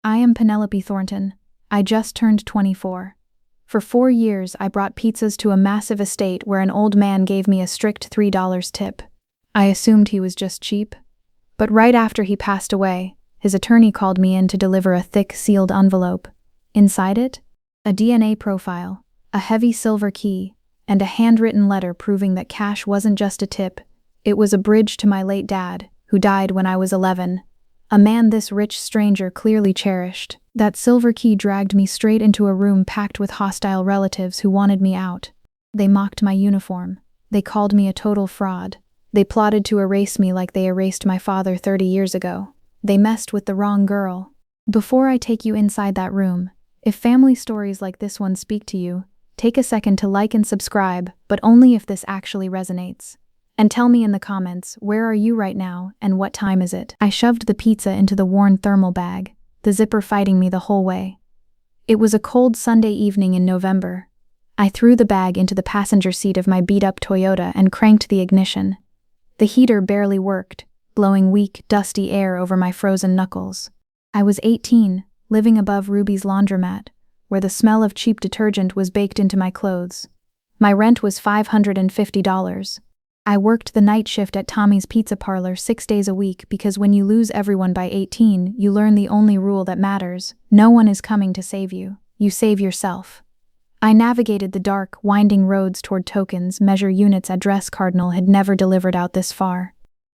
I am Penelope Thornton. I just turned 24. For 4 years, I brought pizzas to a massive estate where an old man gave me a strict $3 tip. I assumed he was just cheap. But right after he passed away, his attorney called me in to deliver a thick, sealed envelope. Inside it, a DNA profile, a heavy silver key, and a handwritten letter proving that cash wasn't just a tip. It was a bridge to my late dad, who died when I was 11. A man this rich stranger clearly cherished. That silver key dragged me straight into a room packed with hostile relatives who wanted me out. They mocked my uniform. They called me a total fraud. They plotted to erase me like they erased my father 30 years ago. They messed with the wrong girl. Before I take you inside that room, if family stories like this one speak to you, take a second to like and subscribe, but only if this actually resonates. And tell me in the comments, where are you right now and what time is it? I shoved the pizza into the worn thermal bag, the zipper fighting me the whole way. It was a cold Sunday evening in November. I threw the bag into the passenger seat of my beat-up Toyota and cranked the ignition. The heater barely worked, blowing weak, dusty air over my frozen knuckles. I was 18, living above Ruby's laundromat, where the smell of cheap detergent was baked into my clothes. My rent was $550. I worked the night shift at Tommy's Pizza Parlor 6 days a week because when you lose everyone by 18, you learn the only rule that matters: no one is coming to save you. You save yourself. I navigated the dark, winding roads toward Tokens, Measure Units address Cardinal had never delivered out this far.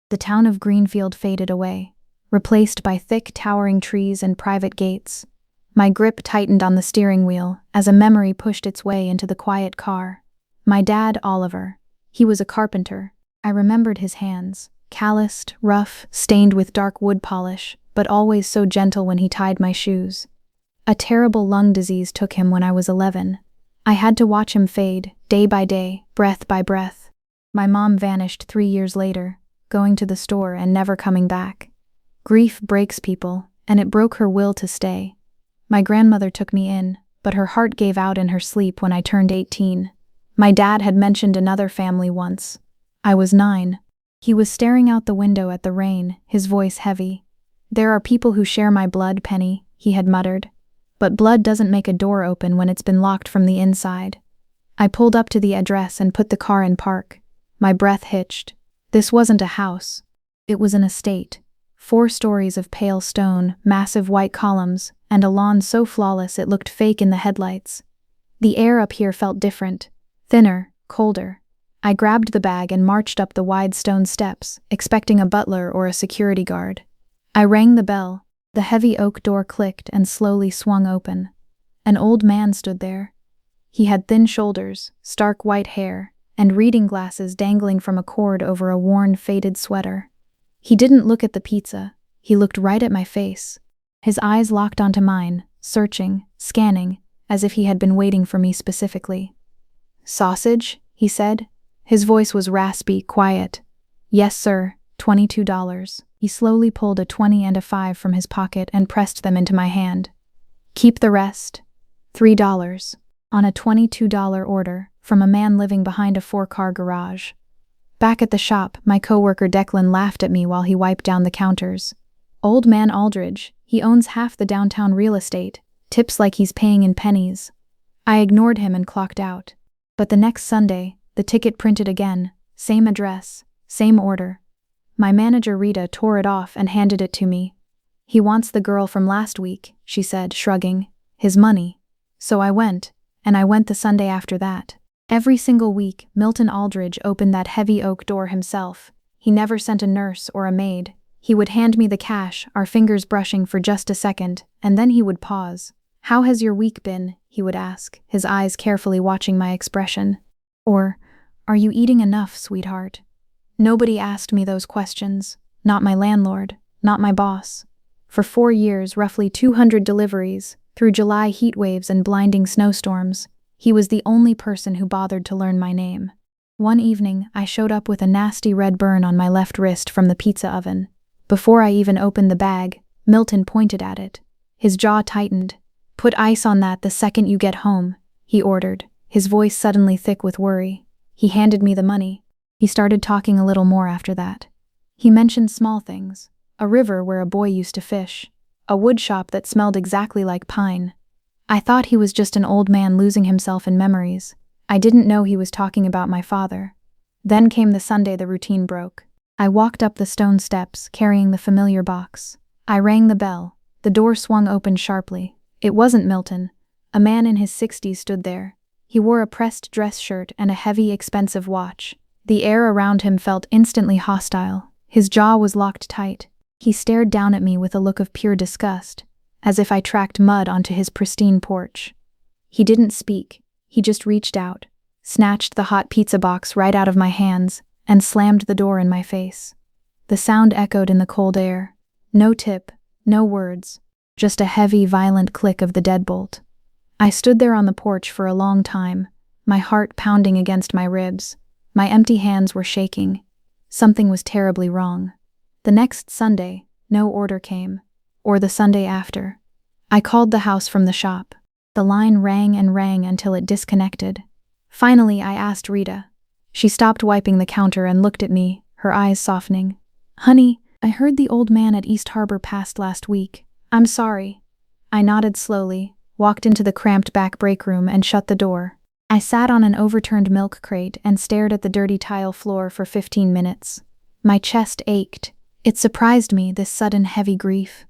The town of Greenfield faded away, replaced by thick, towering trees and private gates. My grip tightened on the steering wheel as a memory pushed its way into the quiet car. My dad, Oliver. He was a carpenter. I remembered his hands, calloused, rough, stained with dark wood polish, but always so gentle when he tied my shoes. A terrible lung disease took him when I was 11. I had to watch him fade, day by day, breath by breath. My mom vanished 3 years later, going to the store and never coming back. Grief breaks people, and it broke her will to stay. My grandmother took me in, but her heart gave out in her sleep when I turned 18. My dad had mentioned another family once. I was 9. He was staring out the window at the rain, his voice heavy. "There are people who share my blood, Penny," he had muttered. "But blood doesn't make a door open when it's been locked from the inside." I pulled up to the address and put the car in park. My breath hitched. This wasn't a house. It was an estate. 4 stories of pale stone, massive white columns, and a lawn so flawless it looked fake in the headlights. The air up here felt different. Thinner, colder. I grabbed the bag and marched up the wide stone steps, expecting a butler or a security guard. I rang the bell. The heavy oak door clicked and slowly swung open. An old man stood there. He had thin shoulders, stark white hair, and reading glasses dangling from a cord over a worn, faded sweater. He didn't look at the pizza. He looked right at my face. His eyes locked onto mine, searching, scanning, as if he had been waiting for me specifically. "Sausage?" he said. His voice was raspy, quiet. "Yes, sir, $22. He slowly pulled a 20 and a 5 from his pocket and pressed them into my hand. "Keep the rest." $3. On a $22 order, from a man living behind a 4-car garage. Back at the shop, my coworker Declan laughed at me while he wiped down the counters. "Old man Aldridge, he owns half the downtown real estate, tips like he's paying in pennies." I ignored him and clocked out. But the next Sunday, the ticket printed again, same address, same order. My manager Rita tore it off and handed it to me. "He wants the girl from last week," she said, shrugging. "His money." So I went, and I went the Sunday after that. Every single week, Milton Aldridge opened that heavy oak door himself. He never sent a nurse or a maid. He would hand me the cash, our fingers brushing for just a second, and then he would pause. "How has your week been?" he would ask, his eyes carefully watching my expression. Or, "Are you eating enough, sweetheart?" Nobody asked me those questions. Not my landlord, not my boss. For 4 years, roughly 200 deliveries, through July heat waves and blinding snowstorms, he was the only person who bothered to learn my name. One evening, I showed up with a nasty red burn on my left wrist from the pizza oven. Before I even opened the bag, Milton pointed at it. His jaw tightened. "Put ice on that the second you get home," he ordered, his voice suddenly thick with worry. He handed me the money. He started talking a little more after that. He mentioned small things. A river where a boy used to fish. a wood shop that smelled exactly like pine. I thought he was just an old man losing himself in memories. I didn't know he was talking about my father. Then came the Sunday the routine broke. I walked up the stone steps, carrying the familiar box. I rang the bell. The door swung open sharply. It wasn't Milton. A man in his 60s stood there. He wore a pressed dress shirt and a heavy, expensive watch. The air around him felt instantly hostile. His jaw was locked tight. He stared down at me with a look of pure disgust, as if I tracked mud onto his pristine porch. He didn't speak. He just reached out, snatched the hot pizza box right out of my hands, and slammed the door in my face. The sound echoed in the cold air. No tip, no words, just a heavy, violent click of the deadbolt. I stood there on the porch for a long time, my heart pounding against my ribs. My empty hands were shaking. Something was terribly wrong. The next Sunday, no order came, or the Sunday after. I called the house from the shop. The line rang and rang until it disconnected. Finally, I asked Rita. She stopped wiping the counter and looked at me, her eyes softening. "Honey, I heard the old man at East Harbor passed last week. I'm sorry." I nodded slowly, walked into the cramped back break room and shut the door. I sat on an overturned milk crate and stared at the dirty tile floor for 15 minutes. My chest ached. It surprised me, this sudden heavy grief.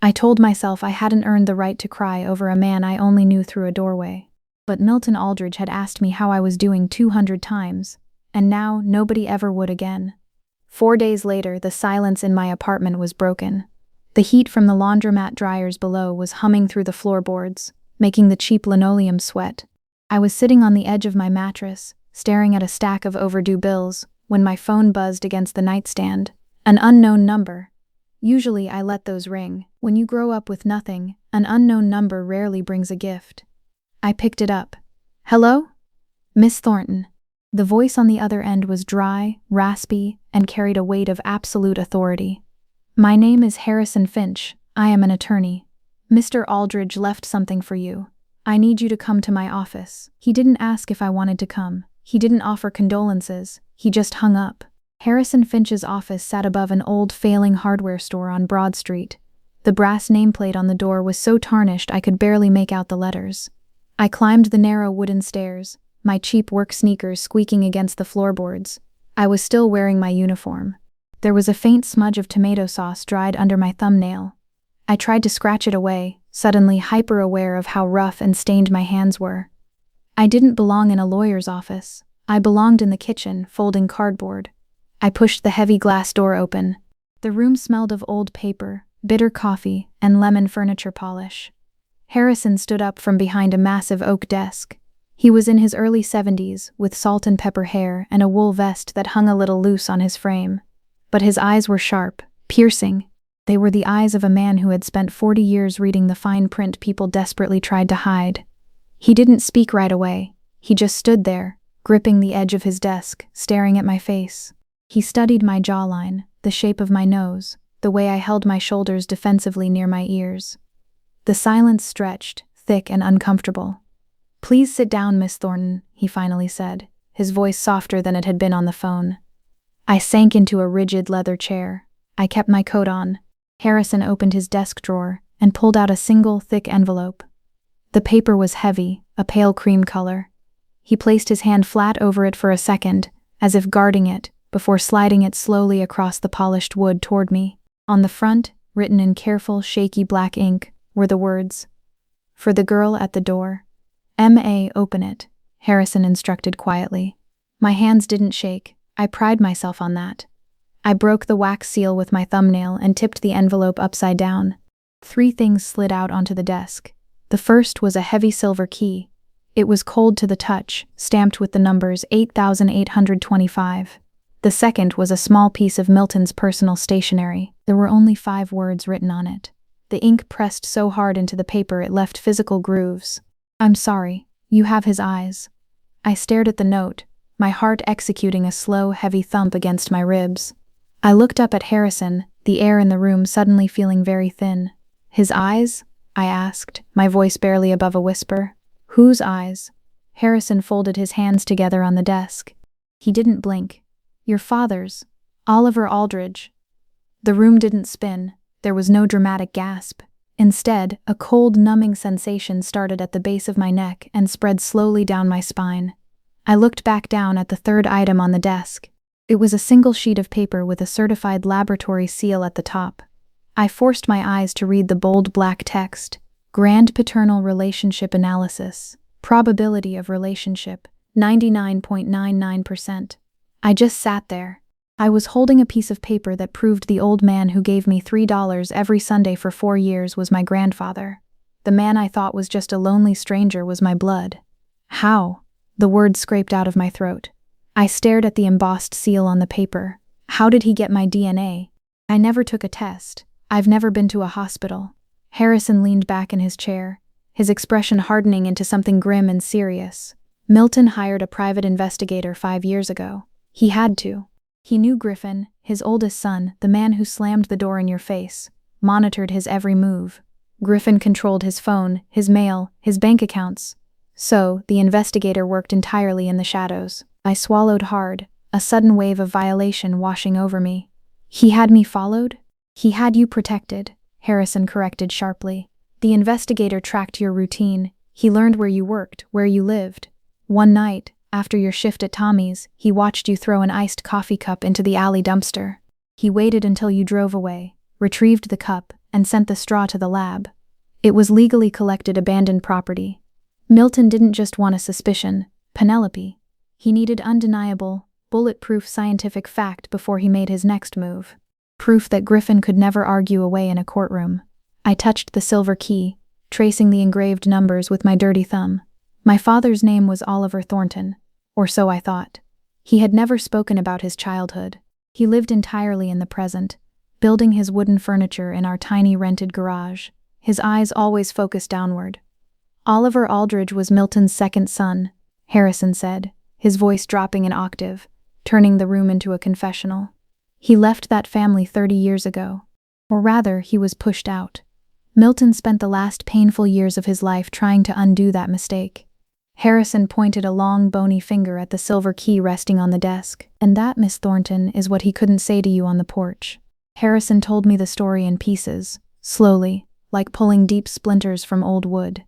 I told myself I hadn't earned the right to cry over a man I only knew through a doorway. But Milton Aldridge had asked me how I was doing 200 times, and now nobody ever would again. 4 days later, the silence in my apartment was broken. The heat from the laundromat dryers below was humming through the floorboards, making the cheap linoleum sweat. I was sitting on the edge of my mattress, staring at a stack of overdue bills, when my phone buzzed against the nightstand. An unknown number. Usually I let those ring. When you grow up with nothing, an unknown number rarely brings a gift. I picked it up. "Hello? Miss Thornton." The voice on the other end was dry, raspy, and carried a weight of absolute authority. "My name is Harrison Finch. I am an attorney. Mr. Aldridge left something for you. I need you to come to my office." He didn't ask if I wanted to come. He didn't offer condolences. He just hung up. Harrison Finch's office sat above an old, failing hardware store on Broad Street. The brass nameplate on the door was so tarnished I could barely make out the letters. I climbed the narrow wooden stairs, my cheap work sneakers squeaking against the floorboards. I was still wearing my uniform. There was a faint smudge of tomato sauce dried under my thumbnail. I tried to scratch it away, suddenly hyper-aware of how rough and stained my hands were. I didn't belong in a lawyer's office. I belonged in the kitchen, folding cardboard. I pushed the heavy glass door open. The room smelled of old paper, bitter coffee, and lemon furniture polish. Harrison stood up from behind a massive oak desk. He was in his early 70s, with salt and pepper hair and a wool vest that hung a little loose on his frame. But his eyes were sharp, piercing. They were the eyes of a man who had spent 40 years reading the fine print people desperately tried to hide. He didn't speak right away. He just stood there, gripping the edge of his desk, staring at my face. He studied my jawline, the shape of my nose, the way I held my shoulders defensively near my ears. The silence stretched, thick and uncomfortable. "Please sit down, Miss Thornton," he finally said, his voice softer than it had been on the phone. I sank into a rigid leather chair. I kept my coat on. Harrison opened his desk drawer and pulled out a single, thick envelope. The paper was heavy, a pale cream color. He placed his hand flat over it for a second, as if guarding it, before sliding it slowly across the polished wood toward me. On the front, written in careful, shaky black ink, were the words, "For the girl at the door." "M.A. open it," Harrison instructed quietly. My hands didn't shake. I pride myself on that. I broke the wax seal with my thumbnail and tipped the envelope upside down. 3 things slid out onto the desk. The first was a heavy silver key. It was cold to the touch, stamped with the numbers 8825. The second was a small piece of Milton's personal stationery. There were only 5 words written on it. The ink pressed so hard into the paper it left physical grooves. "I'm sorry, you have his eyes." I stared at the note, my heart executing a slow, heavy thump against my ribs. I looked up at Harrison, the air in the room suddenly feeling very thin. "His eyes?" I asked, my voice barely above a whisper. "Whose eyes?" Harrison folded his hands together on the desk. He didn't blink. "Your father's. Oliver Aldridge." The room didn't spin. There was no dramatic gasp. Instead, a cold, numbing sensation started at the base of my neck and spread slowly down my spine. I looked back down at the third item on the desk. It was a single sheet of paper with a certified laboratory seal at the top. I forced my eyes to read the bold black text. Grand paternal relationship analysis. Probability of relationship, 99.99%. I just sat there. I was holding a piece of paper that proved the old man who gave me $3 every Sunday for 4 years was my grandfather. The man I thought was just a lonely stranger was my blood. How? The words scraped out of my throat. I stared at the embossed seal on the paper. How did he get my DNA? I never took a test. I've never been to a hospital. Harrison leaned back in his chair, his expression hardening into something grim and serious. Milton hired a private investigator 5 years ago. He had to. He knew Griffin, his oldest son, the man who slammed the door in your face, monitored his every move. Griffin controlled his phone, his mail, his bank accounts. So, the investigator worked entirely in the shadows. I swallowed hard, a sudden wave of violation washing over me. He had me followed? He had you protected, Harrison corrected sharply. The investigator tracked your routine. He learned where you worked, where you lived. One night, after your shift at Tommy's, he watched you throw an iced coffee cup into the alley dumpster. He waited until you drove away, retrieved the cup, and sent the straw to the lab. It was legally collected abandoned property. Milton didn't just want a suspicion, Penelope. He needed undeniable, bulletproof scientific fact before he made his next move. Proof that Griffin could never argue away in a courtroom. I touched the silver key, tracing the engraved numbers with my dirty thumb. My father's name was Oliver Thornton, or so I thought. He had never spoken about his childhood. He lived entirely in the present, building his wooden furniture in our tiny rented garage, his eyes always focused downward. Oliver Aldridge was Milton's second son, Harrison said, his voice dropping an octave, turning the room into a confessional. He left that family 30 years ago. Or rather, he was pushed out. Milton spent the last painful years of his life trying to undo that mistake. Harrison pointed a long, bony finger at the silver key resting on the desk. And that, Miss Thornton, is what he couldn't say to you on the porch. Harrison told me the story in pieces, slowly, like pulling deep splinters from old wood.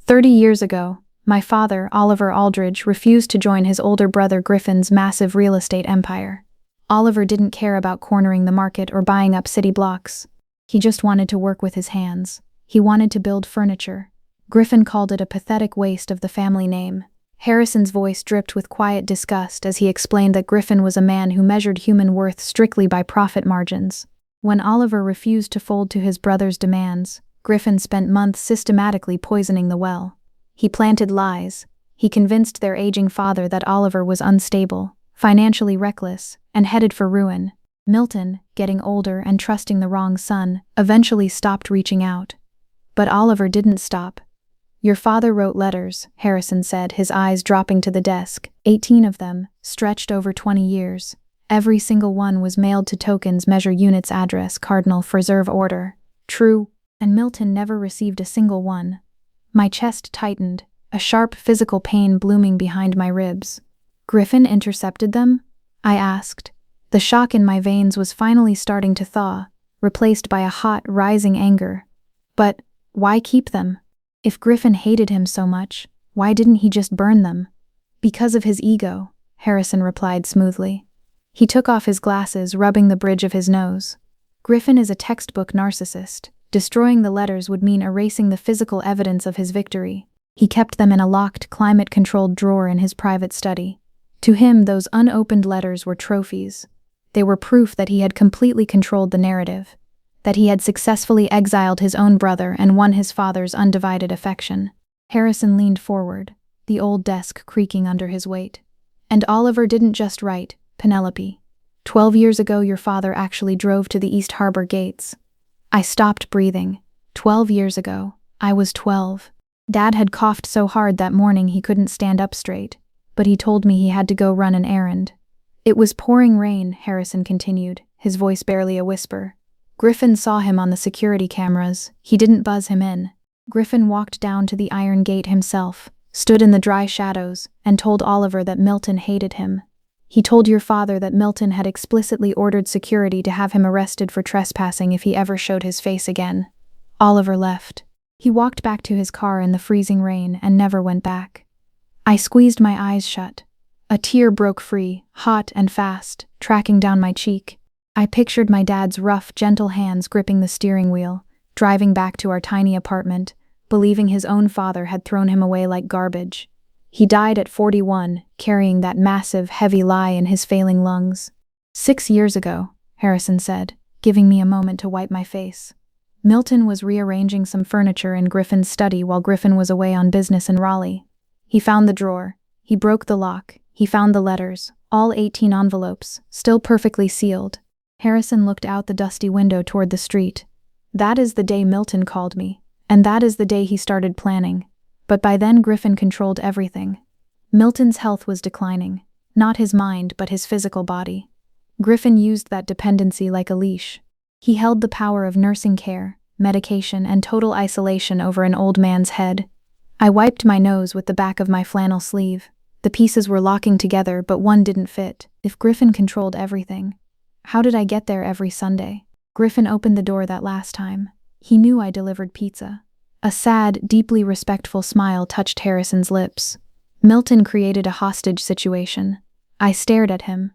30 years ago, my father, Oliver Aldridge, refused to join his older brother Griffin's massive real estate empire. Oliver didn't care about cornering the market or buying up city blocks. He just wanted to work with his hands. He wanted to build furniture. Griffin called it a pathetic waste of the family name. Harrison's voice dripped with quiet disgust as he explained that Griffin was a man who measured human worth strictly by profit margins. When Oliver refused to fold to his brother's demands, Griffin spent months systematically poisoning the well. He planted lies. He convinced their aging father that Oliver was unstable, financially reckless, and headed for ruin. Milton, getting older and trusting the wrong son, eventually stopped reaching out. But Oliver didn't stop. Your father wrote letters, Harrison said, his eyes dropping to the desk, 18 of them, stretched over 20 years. Every single one was mailed to tokens measure units address cardinal preserve order. True, and Milton never received a single one. My chest tightened, a sharp physical pain blooming behind my ribs. Griffin intercepted them? I asked. The shock in my veins was finally starting to thaw, replaced by a hot, rising anger. But why keep them? If Griffin hated him so much, why didn't he just burn them? Because of his ego, Harrison replied smoothly. He took off his glasses, rubbing the bridge of his nose. Griffin is a textbook narcissist. Destroying the letters would mean erasing the physical evidence of his victory. He kept them in a locked, climate-controlled drawer in his private study. To him, those unopened letters were trophies. They were proof that he had completely controlled the narrative, that he had successfully exiled his own brother and won his father's undivided affection. Harrison leaned forward, the old desk creaking under his weight. And Oliver didn't just write, Penelope. 12 years ago your father actually drove to the East Harbor gates. I stopped breathing. 12 years ago, I was 12. Dad had coughed so hard that morning he couldn't stand up straight, but he told me he had to go run an errand. It was pouring rain, Harrison continued, his voice barely a whisper. Griffin saw him on the security cameras. He didn't buzz him in. Griffin walked down to the iron gate himself, stood in the dry shadows, and told Oliver that Milton hated him. He told your father that Milton had explicitly ordered security to have him arrested for trespassing if he ever showed his face again. Oliver left. He walked back to his car in the freezing rain and never went back. I squeezed my eyes shut. A tear broke free, hot and fast, tracking down my cheek. I pictured my dad's rough, gentle hands gripping the steering wheel, driving back to our tiny apartment, believing his own father had thrown him away like garbage. He died at 41, carrying that massive, heavy lie in his failing lungs. 6 years ago, Harrison said, giving me a moment to wipe my face. Milton was rearranging some furniture in Griffin's study while Griffin was away on business in Raleigh. He found the drawer. He broke the lock. He found the letters, all 18 envelopes, still perfectly sealed. Harrison looked out the dusty window toward the street. That is the day Milton called me, and that is the day he started planning. But by then Griffin controlled everything. Milton's health was declining, not his mind but his physical body. Griffin used that dependency like a leash. He held the power of nursing care, medication, and total isolation over an old man's head. I wiped my nose with the back of my flannel sleeve. The pieces were locking together, but one didn't fit. If Griffin controlled everything, how did I get there every Sunday? Griffin opened the door that last time. He knew I delivered pizza. A sad, deeply respectful smile touched Harrison's lips. Milton created a hostage situation. I stared at him.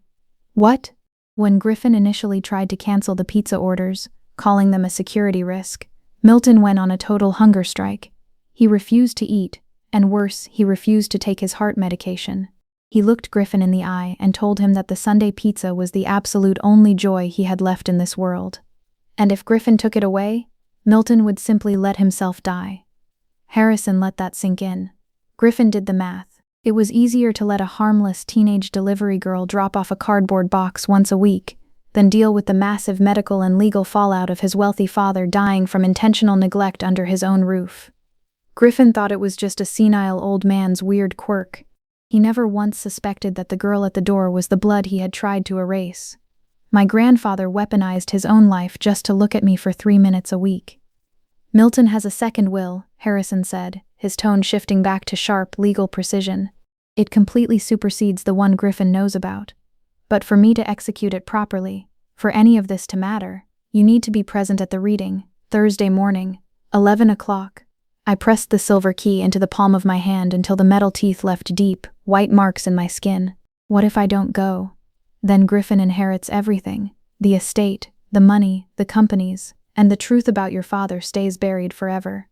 What? When Griffin initially tried to cancel the pizza orders, calling them a security risk, Milton went on a total hunger strike. He refused to eat, and worse, he refused to take his heart medication. He looked Griffin in the eye and told him that the Sunday pizza was the absolute only joy he had left in this world. And if Griffin took it away, Milton would simply let himself die. Harrison let that sink in. Griffin did the math. It was easier to let a harmless teenage delivery girl drop off a cardboard box once a week than deal with the massive medical and legal fallout of his wealthy father dying from intentional neglect under his own roof. Griffin thought it was just a senile old man's weird quirk. He never once suspected that the girl at the door was the blood he had tried to erase. My grandfather weaponized his own life just to look at me for 3 minutes a week. Milton has a second will, Harrison said, his tone shifting back to sharp, legal precision. It completely supersedes the one Griffin knows about. But for me to execute it properly, for any of this to matter, you need to be present at the reading, Thursday morning, 11 o'clock. I pressed the silver key into the palm of my hand until the metal teeth left deep, white marks in my skin. What if I don't go? Then Griffin inherits everything. The estate, the money, the companies, and the truth about your father stays buried forever.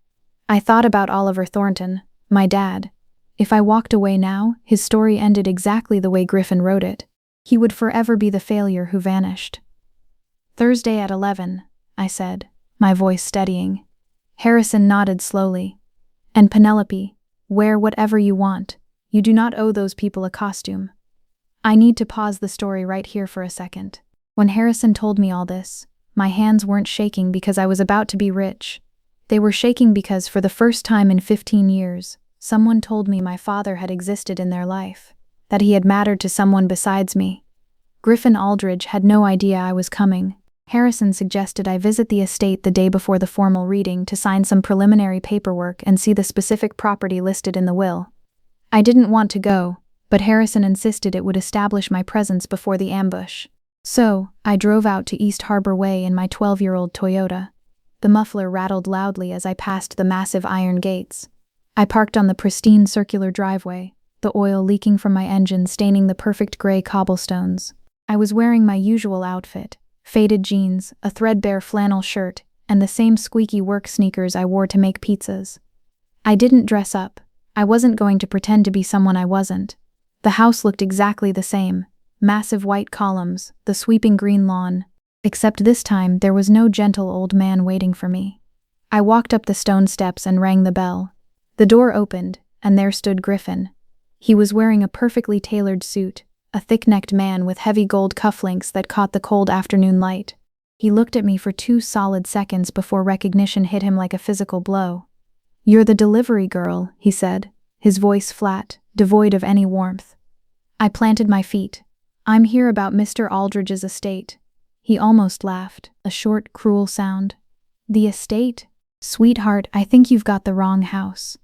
I thought about Oliver Thornton, my dad. If I walked away now, his story ended exactly the way Griffin wrote it. He would forever be the failure who vanished. Thursday at 11, I said, my voice steadying. Harrison nodded slowly. And Penelope, wear whatever you want. You do not owe those people a costume. I need to pause the story right here for a second. When Harrison told me all this, my hands weren't shaking because I was about to be rich. They were shaking because for the first time in 15 years, someone told me my father had existed in their life, that he had mattered to someone besides me. Griffin Aldridge had no idea I was coming. Harrison suggested I visit the estate the day before the formal reading to sign some preliminary paperwork and see the specific property listed in the will. I didn't want to go, but Harrison insisted it would establish my presence before the ambush. So, I drove out to East Harbor Way in my 12-year-old Toyota. The muffler rattled loudly as I passed the massive iron gates. I parked on the pristine circular driveway, the oil leaking from my engine staining the perfect gray cobblestones. I was wearing my usual outfit, faded jeans, a threadbare flannel shirt, and the same squeaky work sneakers I wore to make pizzas. I didn't dress up. I wasn't going to pretend to be someone I wasn't. The house looked exactly the same. Massive white columns, the sweeping green lawn. Except this time there was no gentle old man waiting for me. I walked up the stone steps and rang the bell. The door opened, and there stood Griffin. He was wearing a perfectly tailored suit, a thick-necked man with heavy gold cufflinks that caught the cold afternoon light. He looked at me for 2 solid seconds before recognition hit him like a physical blow. "You're the delivery girl," he said, his voice flat, devoid of any warmth. I planted my feet. "I'm here about Mr. Aldridge's estate." He almost laughed, a short, cruel sound. "The estate? Sweetheart, I think you've got the wrong house.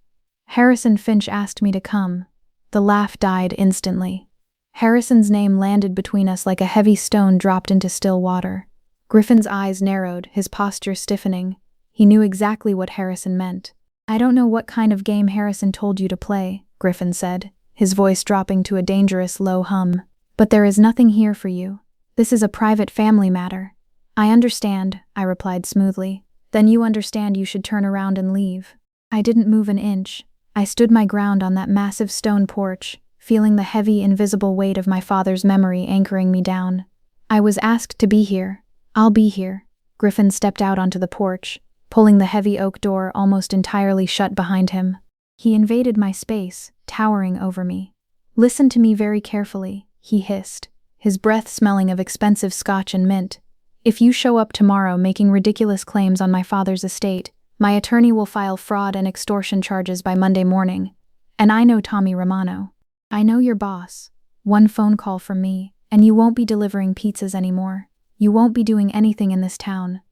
Harrison Finch asked me to come." The laugh died instantly. Harrison's name landed between us like a heavy stone dropped into still water. Griffin's eyes narrowed, his posture stiffening. He knew exactly what Harrison meant. "I don't know what kind of game Harrison told you to play," Griffin said, his voice dropping to a dangerous low hum. "But there is nothing here for you. This is a private family matter." "I understand," I replied smoothly. "Then you understand you should turn around and leave." I didn't move an inch. I stood my ground on that massive stone porch, feeling the heavy, invisible weight of my father's memory anchoring me down. "I was asked to be here. I'll be here." Griffin stepped out onto the porch, pulling the heavy oak door almost entirely shut behind him. He invaded my space, towering over me. "Listen to me very carefully," he hissed, his breath smelling of expensive scotch and mint. "If you show up tomorrow making ridiculous claims on my father's estate, my attorney will file fraud and extortion charges by Monday morning. And I know Tommy Romano. I know your boss. One phone call from me, and you won't be delivering pizzas anymore. You won't be doing anything in this town."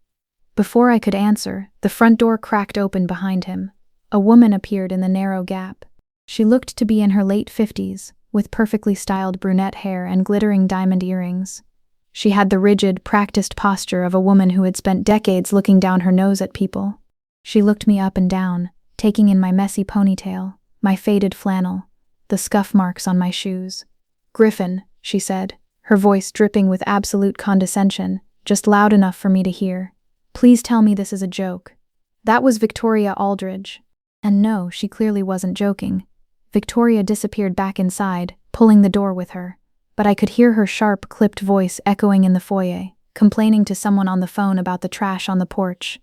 Before I could answer, the front door cracked open behind him. A woman appeared in the narrow gap. She looked to be in her late 50s, with perfectly styled brunette hair and glittering diamond earrings. She had the rigid, practiced posture of a woman who had spent decades looking down her nose at people. She looked me up and down, taking in my messy ponytail, my faded flannel, the scuff marks on my shoes. "Griffin," she said, her voice dripping with absolute condescension, just loud enough for me to hear. "Please tell me this is a joke." That was Victoria Aldridge. And no, she clearly wasn't joking. Victoria disappeared back inside, pulling the door with her, but I could hear her sharp, clipped voice echoing in the foyer, complaining to someone on the phone about the trash on the porch.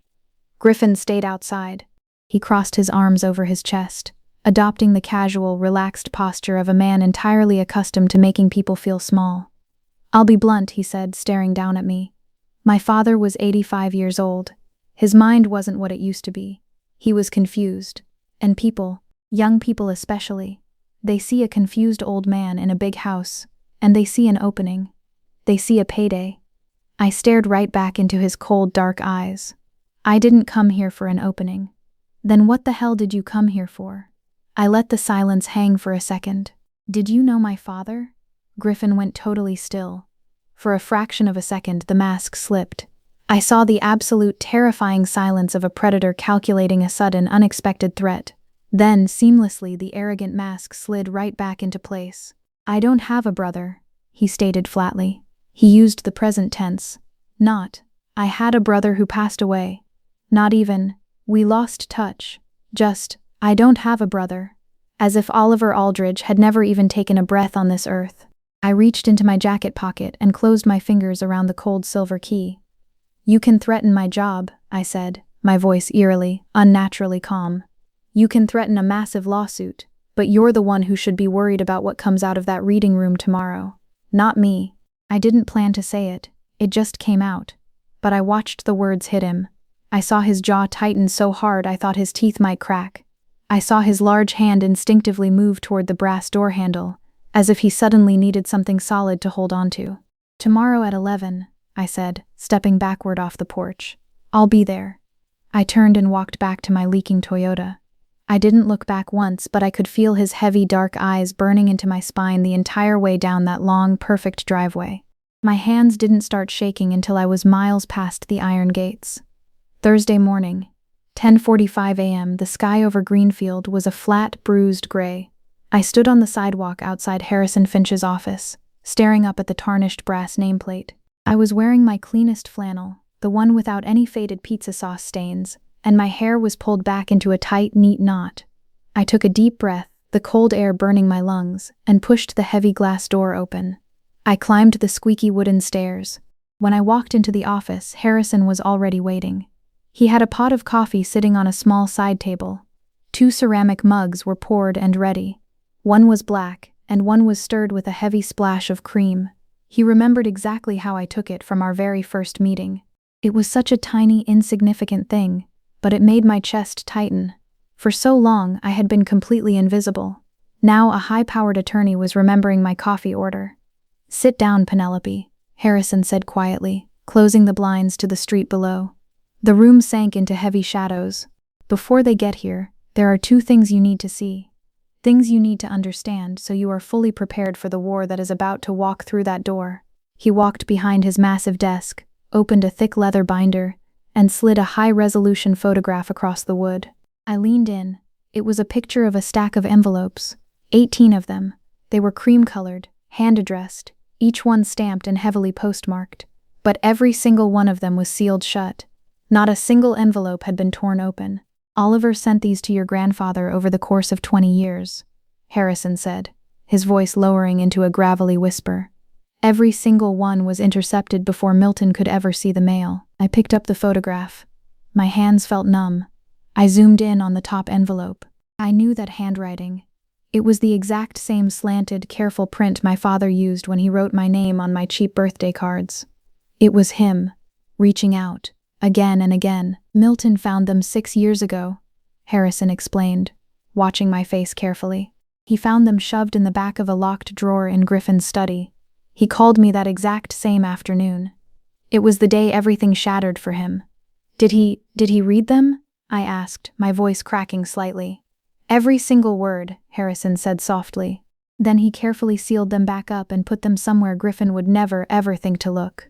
Griffin stayed outside. He crossed his arms over his chest, adopting the casual, relaxed posture of a man entirely accustomed to making people feel small. "I'll be blunt," he said, staring down at me. "My father was 85 years old. His mind wasn't what it used to be. He was confused. And people, young people especially, they see a confused old man in a big house, and they see an opening. They see a payday." I stared right back into his cold, dark eyes. "I didn't come here for an opening." "Then what the hell did you come here for?" I let the silence hang for a second. "Did you know my father?" Griffin went totally still. For a fraction of a second, the mask slipped. I saw the absolute terrifying silence of a predator calculating a sudden, unexpected threat. Then, seamlessly, the arrogant mask slid right back into place. "I don't have a brother," he stated flatly. He used the present tense. Not, "I had a brother who passed away." Not even, "We lost touch." Just, "I don't have a brother." As if Oliver Aldridge had never even taken a breath on this earth. I reached into my jacket pocket and closed my fingers around the cold silver key. "You can threaten my job," I said, my voice eerily, unnaturally calm. "You can threaten a massive lawsuit, but you're the one who should be worried about what comes out of that reading room tomorrow. Not me." I didn't plan to say it. It just came out. But I watched the words hit him. I saw his jaw tighten so hard I thought his teeth might crack. I saw his large hand instinctively move toward the brass door handle, as if he suddenly needed something solid to hold onto. "Tomorrow at 11, I said, stepping backward off the porch. "I'll be there." I turned and walked back to my leaking Toyota. I didn't look back once, but I could feel his heavy, dark eyes burning into my spine the entire way down that long, perfect driveway. My hands didn't start shaking until I was miles past the iron gates. Thursday morning, 10:45 a.m., the sky over Greenfield was a flat, bruised gray. I stood on the sidewalk outside Harrison Finch's office, staring up at the tarnished brass nameplate. I was wearing my cleanest flannel, the one without any faded pizza sauce stains, and my hair was pulled back into a tight, neat knot. I took a deep breath, the cold air burning my lungs, and pushed the heavy glass door open. I climbed the squeaky wooden stairs. When I walked into the office, Harrison was already waiting. He had a pot of coffee sitting on a small side table. 2 ceramic mugs were poured and ready. One was black, and one was stirred with a heavy splash of cream. He remembered exactly how I took it from our very first meeting. It was such a tiny, insignificant thing, but it made my chest tighten. For so long, I had been completely invisible. Now a high-powered attorney was remembering my coffee order. "Sit down, Penelope," Harrison said quietly, closing the blinds to the street below. The room sank into heavy shadows. "Before they get here, there are 2 things you need to see. Things you need to understand so you are fully prepared for the war that is about to walk through that door." He walked behind his massive desk, opened a thick leather binder, and slid a high-resolution photograph across the wood. I leaned in. It was a picture of a stack of envelopes, 18 of them. They were cream-colored, hand-addressed, each one stamped and heavily postmarked. But every single one of them was sealed shut. Not a single envelope had been torn open. "Oliver sent these to your grandfather over the course of 20 years, Harrison said, his voice lowering into a gravelly whisper. Every single one was intercepted before Milton could ever see the mail. I picked up the photograph. My hands felt numb. I zoomed in on the top envelope. I knew that handwriting. It was the exact same slanted, careful print my father used when he wrote my name on my cheap birthday cards. It was him, reaching out, again and again. "Milton found them 6 years ago," Harrison explained, watching my face carefully. "He found them shoved in the back of a locked drawer in Griffin's study. He called me that exact same afternoon. It was the day everything shattered for him." Did he read them?" I asked, my voice cracking slightly. "Every single word," Harrison said softly. "Then he carefully sealed them back up and put them somewhere Griffin would never, ever think to look."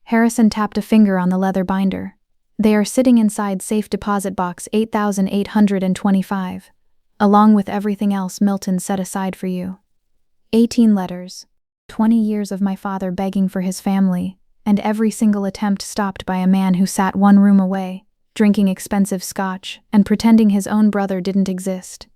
Harrison tapped a finger on the leather binder. "They are sitting inside safe deposit box 8825, along with everything else Milton set aside for you. 18 letters, 20 years of my father begging for his family, and every single attempt stopped by a man who sat one room away, drinking expensive scotch and pretending his own brother didn't exist."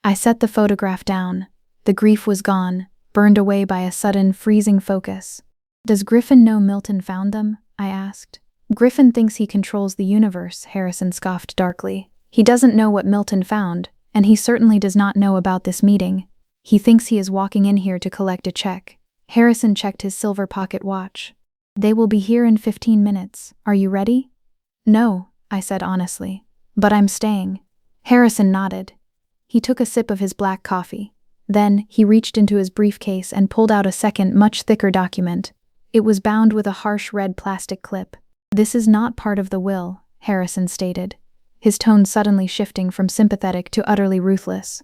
I set the photograph down. The grief was gone, burned away by a sudden, freezing focus. "Does Griffin know Milton found them?" I asked. "Griffin thinks he controls the universe," Harrison scoffed darkly. "He doesn't know what Milton found, and he certainly does not know about this meeting. He thinks he is walking in here to collect a check." Harrison checked his silver pocket watch. "They will be here in 15 minutes. Are you ready?" "No," I said honestly, "but I'm staying." Harrison nodded. He took a sip of his black coffee. Then, he reached into his briefcase and pulled out a second, much thicker document. It was bound with a harsh red plastic clip. "This is not part of the will," Harrison stated, his tone suddenly shifting from sympathetic to utterly ruthless.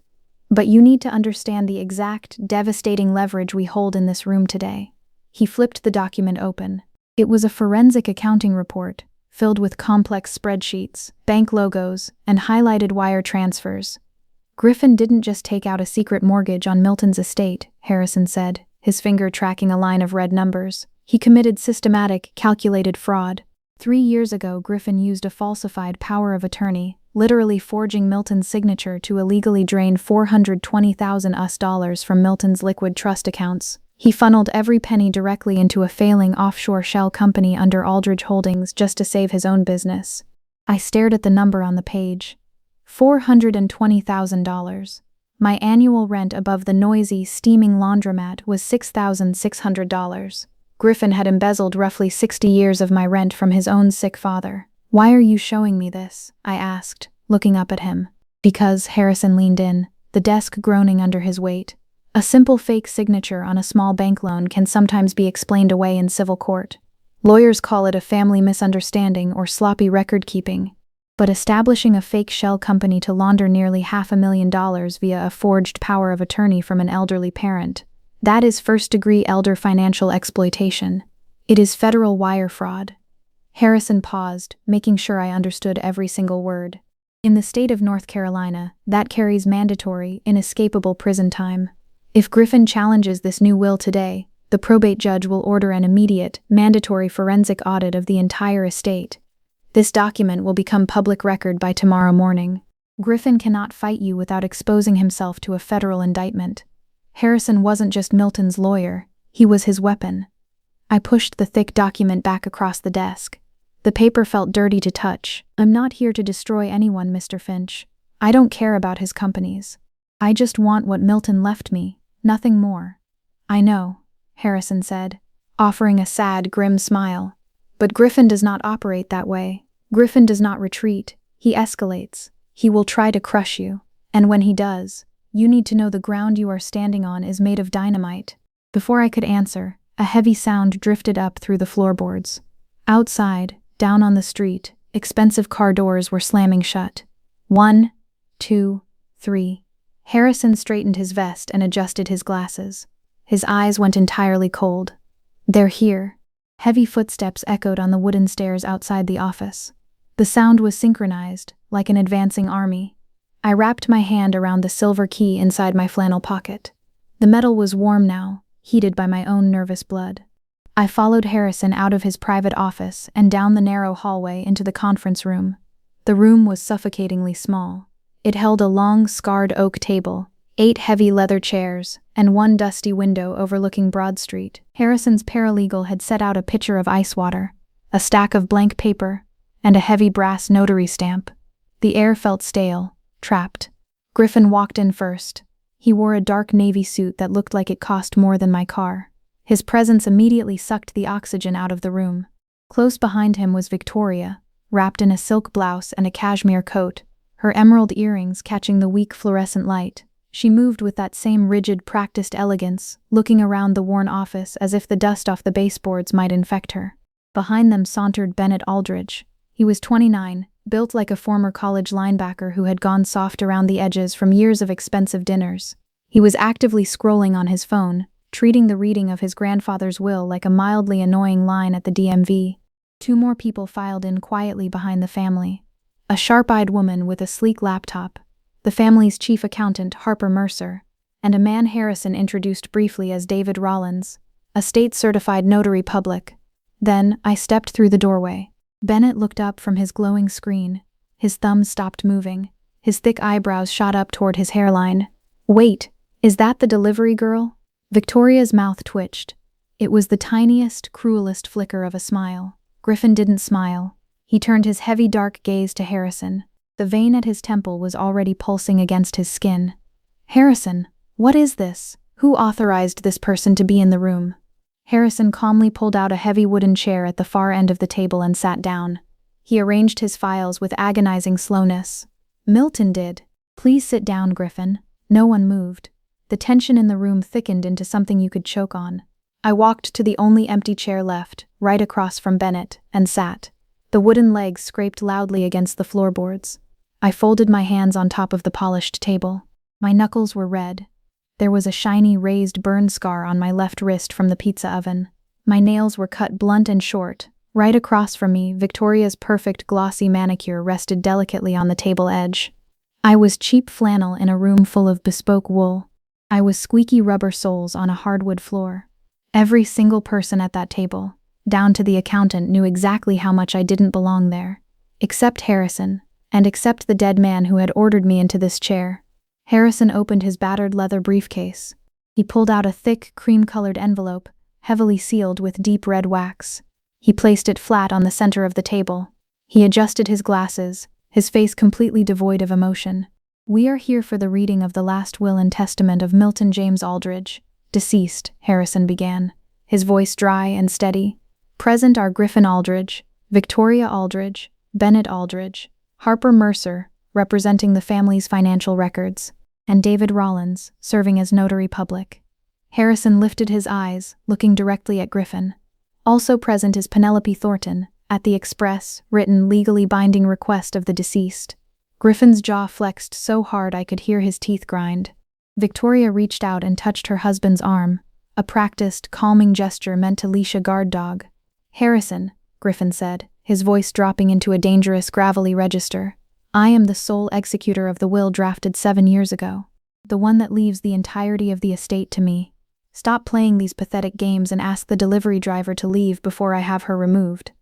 "But you need to understand the exact, devastating leverage we hold in this room today." He flipped the document open. It was a forensic accounting report, filled with complex spreadsheets, bank logos, and highlighted wire transfers. "Griffin didn't just take out a secret mortgage on Milton's estate," Harrison said, his finger tracking a line of red numbers. "He committed systematic, calculated fraud. 3 years ago, Griffin used a falsified power of attorney, literally forging Milton's signature to illegally drain $420,000 from Milton's liquid trust accounts. He funneled every penny directly into a failing offshore shell company under Aldridge Holdings just to save his own business." I stared at the number on the page. $420,000. My annual rent above the noisy, steaming laundromat was $6,600. Griffin had embezzled roughly 60 years of my rent from his own sick father. "Why are you showing me this?" I asked, looking up at him. "Because," Harrison leaned in, the desk groaning under his weight. "A simple fake signature on a small bank loan can sometimes be explained away in civil court. Lawyers call it a family misunderstanding or sloppy record-keeping. But establishing a fake shell company to launder nearly $500,000 via a forged power of attorney from an elderly parent, that is first-degree elder financial exploitation. It is federal wire fraud." Harrison paused, making sure I understood every single word. "In the state of North Carolina, that carries mandatory, inescapable prison time. If Griffin challenges this new will today, the probate judge will order an immediate, mandatory forensic audit of the entire estate. This document will become public record by tomorrow morning. Griffin cannot fight you without exposing himself to a federal indictment. Harrison wasn't just Milton's lawyer, he was his weapon." I pushed the thick document back across the desk. The paper felt dirty to touch. "I'm not here to destroy anyone, Mr. Finch. I don't care about his companies. I just want what Milton left me, nothing more." "I know," Harrison said, offering a sad, grim smile. "But Griffin does not operate that way. Griffin does not retreat, he escalates. He will try to crush you, and when he does, you need to know the ground you are standing on is made of dynamite." Before I could answer, a heavy sound drifted up through the floorboards. Outside, down on the street, expensive car doors were slamming shut. 1, 2, 3. Harrison straightened his vest and adjusted his glasses. His eyes went entirely cold. "They're here." Heavy footsteps echoed on the wooden stairs outside the office. The sound was synchronized, like an advancing army. I wrapped my hand around the silver key inside my flannel pocket. The metal was warm now, heated by my own nervous blood. I followed Harrison out of his private office and down the narrow hallway into the conference room. The room was suffocatingly small. It held a long, scarred oak table, 8 heavy leather chairs, and one dusty window overlooking Broad Street. Harrison's paralegal had set out a pitcher of ice water, a stack of blank paper, and a heavy brass notary stamp. The air felt stale, trapped. Griffin walked in first. He wore a dark navy suit that looked like it cost more than my car. His presence immediately sucked the oxygen out of the room. Close behind him was Victoria, wrapped in a silk blouse and a cashmere coat, her emerald earrings catching the weak fluorescent light. She moved with that same rigid, practiced elegance, looking around the worn office as if the dust off the baseboards might infect her. Behind them sauntered Bennett Aldridge. He was 29, built like a former college linebacker who had gone soft around the edges from years of expensive dinners. He was actively scrolling on his phone, treating the reading of his grandfather's will like a mildly annoying line at the DMV. 2 more people filed in quietly behind the family. A sharp-eyed woman with a sleek laptop, the family's chief accountant, Harper Mercer, and a man Harrison introduced briefly as David Rollins, a state-certified notary public. Then, I stepped through the doorway. Bennett looked up from his glowing screen. His thumbs stopped moving. His thick eyebrows shot up toward his hairline. "Wait, is that the delivery girl?" Victoria's mouth twitched. It was the tiniest, cruelest flicker of a smile. Griffin didn't smile. He turned his heavy dark gaze to Harrison. The vein at his temple was already pulsing against his skin. "Harrison, what is this? Who authorized this person to be in the room?" Harrison calmly pulled out a heavy wooden chair at the far end of the table and sat down. He arranged his files with agonizing slowness. "Milton did." "Please sit down, Griffin." No one moved. The tension in the room thickened into something you could choke on. I walked to the only empty chair left, right across from Bennett, and sat. The wooden legs scraped loudly against the floorboards. I folded my hands on top of the polished table. My knuckles were red. There was a shiny raised burn scar on my left wrist from the pizza oven. My nails were cut blunt and short. Right across from me, Victoria's perfect glossy manicure rested delicately on the table edge. I was cheap flannel in a room full of bespoke wool. I was squeaky rubber soles on a hardwood floor. Every single person at that table, down to the accountant, knew exactly how much I didn't belong there. Except Harrison, and except the dead man who had ordered me into this chair. Harrison opened his battered leather briefcase. He pulled out a thick, cream-colored envelope, heavily sealed with deep red wax. He placed it flat on the center of the table. He adjusted his glasses, his face completely devoid of emotion. "We are here for the reading of the last will and testament of Milton James Aldridge, deceased," Harrison began, his voice dry and steady. "Present are Griffin Aldridge, Victoria Aldridge, Bennett Aldridge, Harper Mercer, representing the family's financial records, and David Rollins, serving as notary public." Harrison lifted his eyes, looking directly at Griffin. "Also present is Penelope Thornton, at the express, written, legally binding request of the deceased." Griffin's jaw flexed so hard I could hear his teeth grind. Victoria reached out and touched her husband's arm, a practiced, calming gesture meant to leash a guard dog. "Harrison," Griffin said, his voice dropping into a dangerous, gravelly register, "I am the sole executor of the will drafted 7 years ago. The one that leaves the entirety of the estate to me. Stop playing these pathetic games and ask the delivery driver to leave before I have her removed."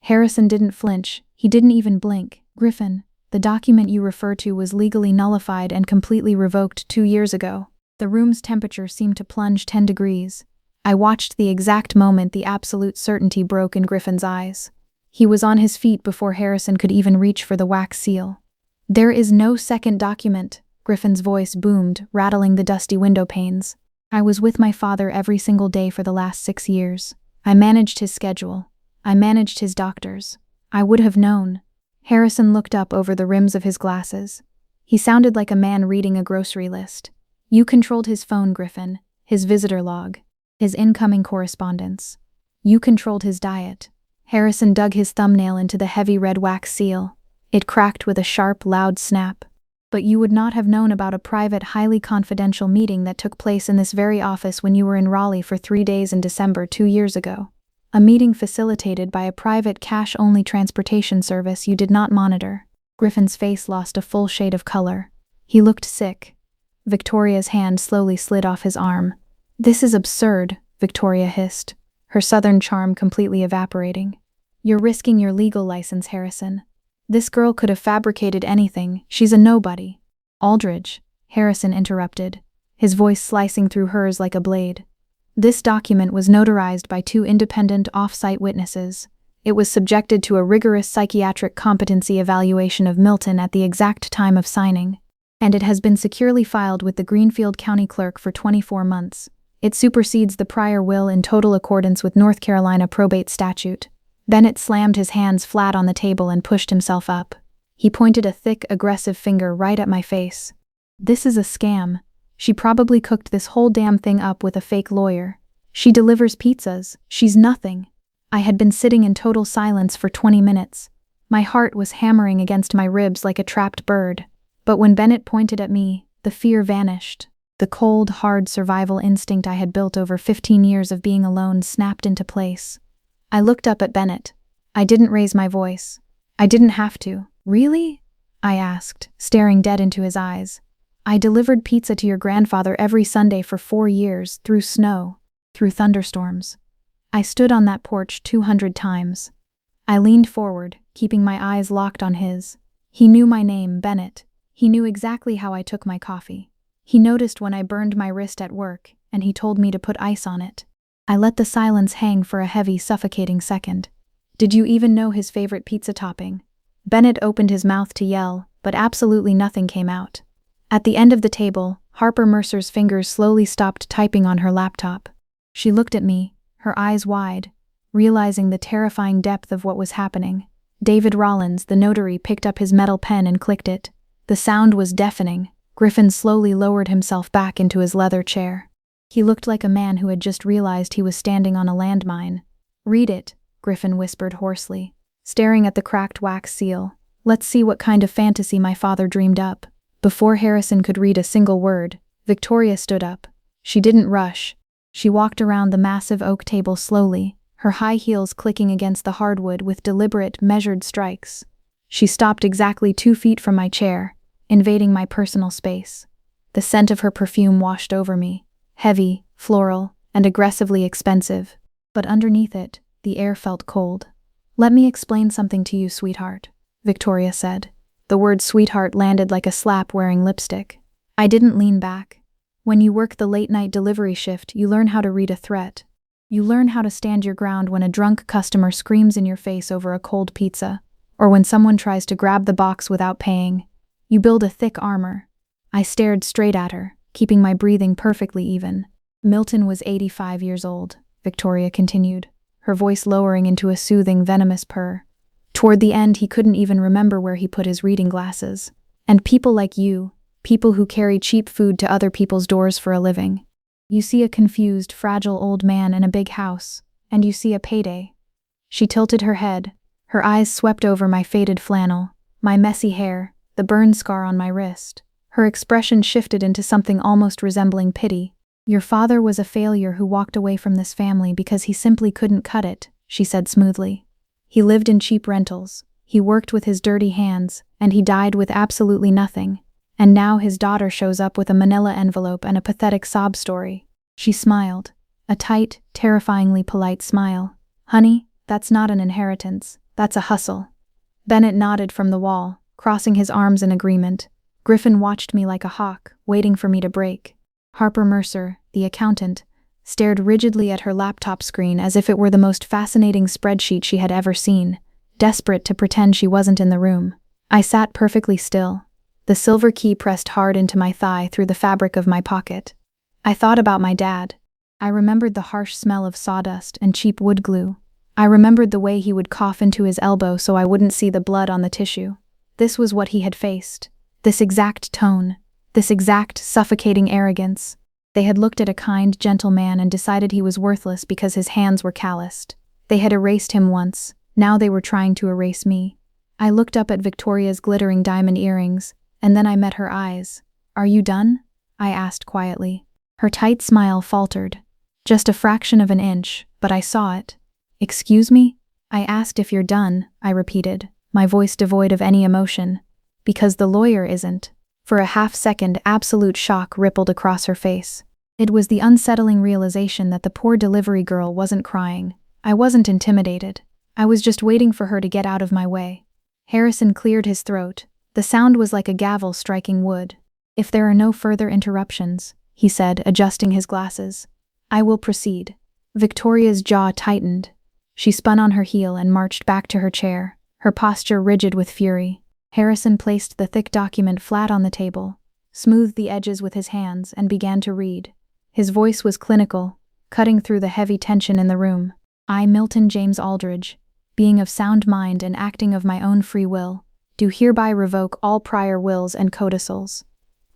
Harrison didn't flinch. He didn't even blink. "Griffin, the document you refer to was legally nullified and completely revoked 2 years ago." The room's temperature seemed to plunge 10 degrees. I watched the exact moment the absolute certainty broke in Griffin's eyes. He was on his feet before Harrison could even reach for the wax seal. "There is no second document," Griffin's voice boomed, rattling the dusty window panes. "I was with my father every single day for the last 6 years. I managed his schedule. I managed his doctors. I would have known." Harrison looked up over the rims of his glasses. He sounded like a man reading a grocery list. "You controlled his phone, Griffin, his visitor log, his incoming correspondence. You controlled his diet." Harrison dug his thumbnail into the heavy red wax seal. It cracked with a sharp, loud snap. "But you would not have known about a private, highly confidential meeting that took place in this very office when you were in Raleigh for 3 days in December 2 years ago." A meeting facilitated by a private cash-only transportation service you did not monitor. Griffin's face lost a full shade of color. He looked sick. Victoria's hand slowly slid off his arm. "This is absurd," Victoria hissed, her southern charm completely evaporating. "You're risking your legal license, Harrison. This girl could have fabricated anything. She's a nobody." "Aldridge," Harrison interrupted, his voice slicing through hers like a blade. "This document was notarized by 2 independent off-site witnesses. It was subjected to a rigorous psychiatric competency evaluation of Milton at the exact time of signing, and it has been securely filed with the Greenfield County Clerk for 24 months. It supersedes the prior will in total accordance with North Carolina probate statute." Bennett slammed his hands flat on the table and pushed himself up. He pointed a thick, aggressive finger right at my face. "This is a scam. She probably cooked this whole damn thing up with a fake lawyer. She delivers pizzas. She's nothing." I had been sitting in total silence for 20 minutes. My heart was hammering against my ribs like a trapped bird. But when Bennett pointed at me, the fear vanished. The cold, hard survival instinct I had built over 15 years of being alone snapped into place. I looked up at Bennett. I didn't raise my voice. I didn't have to. "Really?" I asked, staring dead into his eyes. "I delivered pizza to your grandfather every Sunday for 4 years, through snow, through thunderstorms. I stood on that porch 200 times. I leaned forward, keeping my eyes locked on his. He knew my name, Bennett. He knew exactly how I took my coffee. He noticed when I burned my wrist at work, and he told me to put ice on it. I let the silence hang for a heavy, suffocating second. "Did you even know his favorite pizza topping?" Bennett opened his mouth to yell, but absolutely nothing came out. At the end of the table, Harper Mercer's fingers slowly stopped typing on her laptop. She looked at me, her eyes wide, realizing the terrifying depth of what was happening. David Rollins, the notary, picked up his metal pen and clicked it. The sound was deafening. Griffin slowly lowered himself back into his leather chair. He looked like a man who had just realized he was standing on a landmine. "Read it," Griffin whispered hoarsely, staring at the cracked wax seal. "Let's see what kind of fantasy my father dreamed up." Before Harrison could read a single word, Victoria stood up. She didn't rush. She walked around the massive oak table slowly, her high heels clicking against the hardwood with deliberate, measured strikes. She stopped exactly 2 feet from my chair, invading my personal space. The scent of her perfume washed over me, heavy, floral, and aggressively expensive. But underneath it, the air felt cold. "Let me explain something to you, sweetheart," Victoria said. The word sweetheart landed like a slap wearing lipstick. I didn't lean back. When you work the late-night delivery shift, you learn how to read a threat. You learn how to stand your ground when a drunk customer screams in your face over a cold pizza, or when someone tries to grab the box without paying. You build a thick armor. I stared straight at her, keeping my breathing perfectly even. "Milton was 85 years old," Victoria continued, her voice lowering into a soothing, venomous purr. "Toward the end, he couldn't even remember where he put his reading glasses. And people like you, people who carry cheap food to other people's doors for a living. You see a confused, fragile old man in a big house, and you see a payday." She tilted her head. Her eyes swept over my faded flannel, my messy hair, the burn scar on my wrist. Her expression shifted into something almost resembling pity. "Your father was a failure who walked away from this family because he simply couldn't cut it," she said smoothly. "He lived in cheap rentals, he worked with his dirty hands, and he died with absolutely nothing. And now his daughter shows up with a manila envelope and a pathetic sob story." She smiled, a tight, terrifyingly polite smile. "Honey, that's not an inheritance, that's a hustle." Bennett nodded from the wall, crossing his arms in agreement. Griffin watched me like a hawk, waiting for me to break. Harper Mercer, the accountant, stared rigidly at her laptop screen as if it were the most fascinating spreadsheet she had ever seen, desperate to pretend she wasn't in the room. I sat perfectly still, the silver key pressed hard into my thigh through the fabric of my pocket. I thought about my dad. I remembered the harsh smell of sawdust and cheap wood glue. I remembered the way he would cough into his elbow so I wouldn't see the blood on the tissue. This was what he had faced. This exact tone. This exact, suffocating arrogance. They had looked at a kind, gentle man and decided he was worthless because his hands were calloused. They had erased him once. Now they were trying to erase me. I looked up at Victoria's glittering diamond earrings, and then I met her eyes. "Are you done?" I asked quietly. Her tight smile faltered. Just a fraction of an inch, but I saw it. Excuse me? I asked if you're done, I repeated, my voice devoid of any emotion. Because the lawyer isn't. For a half-second, absolute shock rippled across her face. It was the unsettling realization that the poor delivery girl wasn't crying. I wasn't intimidated. I was just waiting for her to get out of my way. Harrison cleared his throat. The sound was like a gavel striking wood. If there are no further interruptions, he said, adjusting his glasses, I will proceed. Victoria's jaw tightened. She spun on her heel and marched back to her chair, her posture rigid with fury. Harrison placed the thick document flat on the table, smoothed the edges with his hands, and began to read. His voice was clinical, cutting through the heavy tension in the room. I, Milton James Aldridge, being of sound mind and acting of my own free will, do hereby revoke all prior wills and codicils.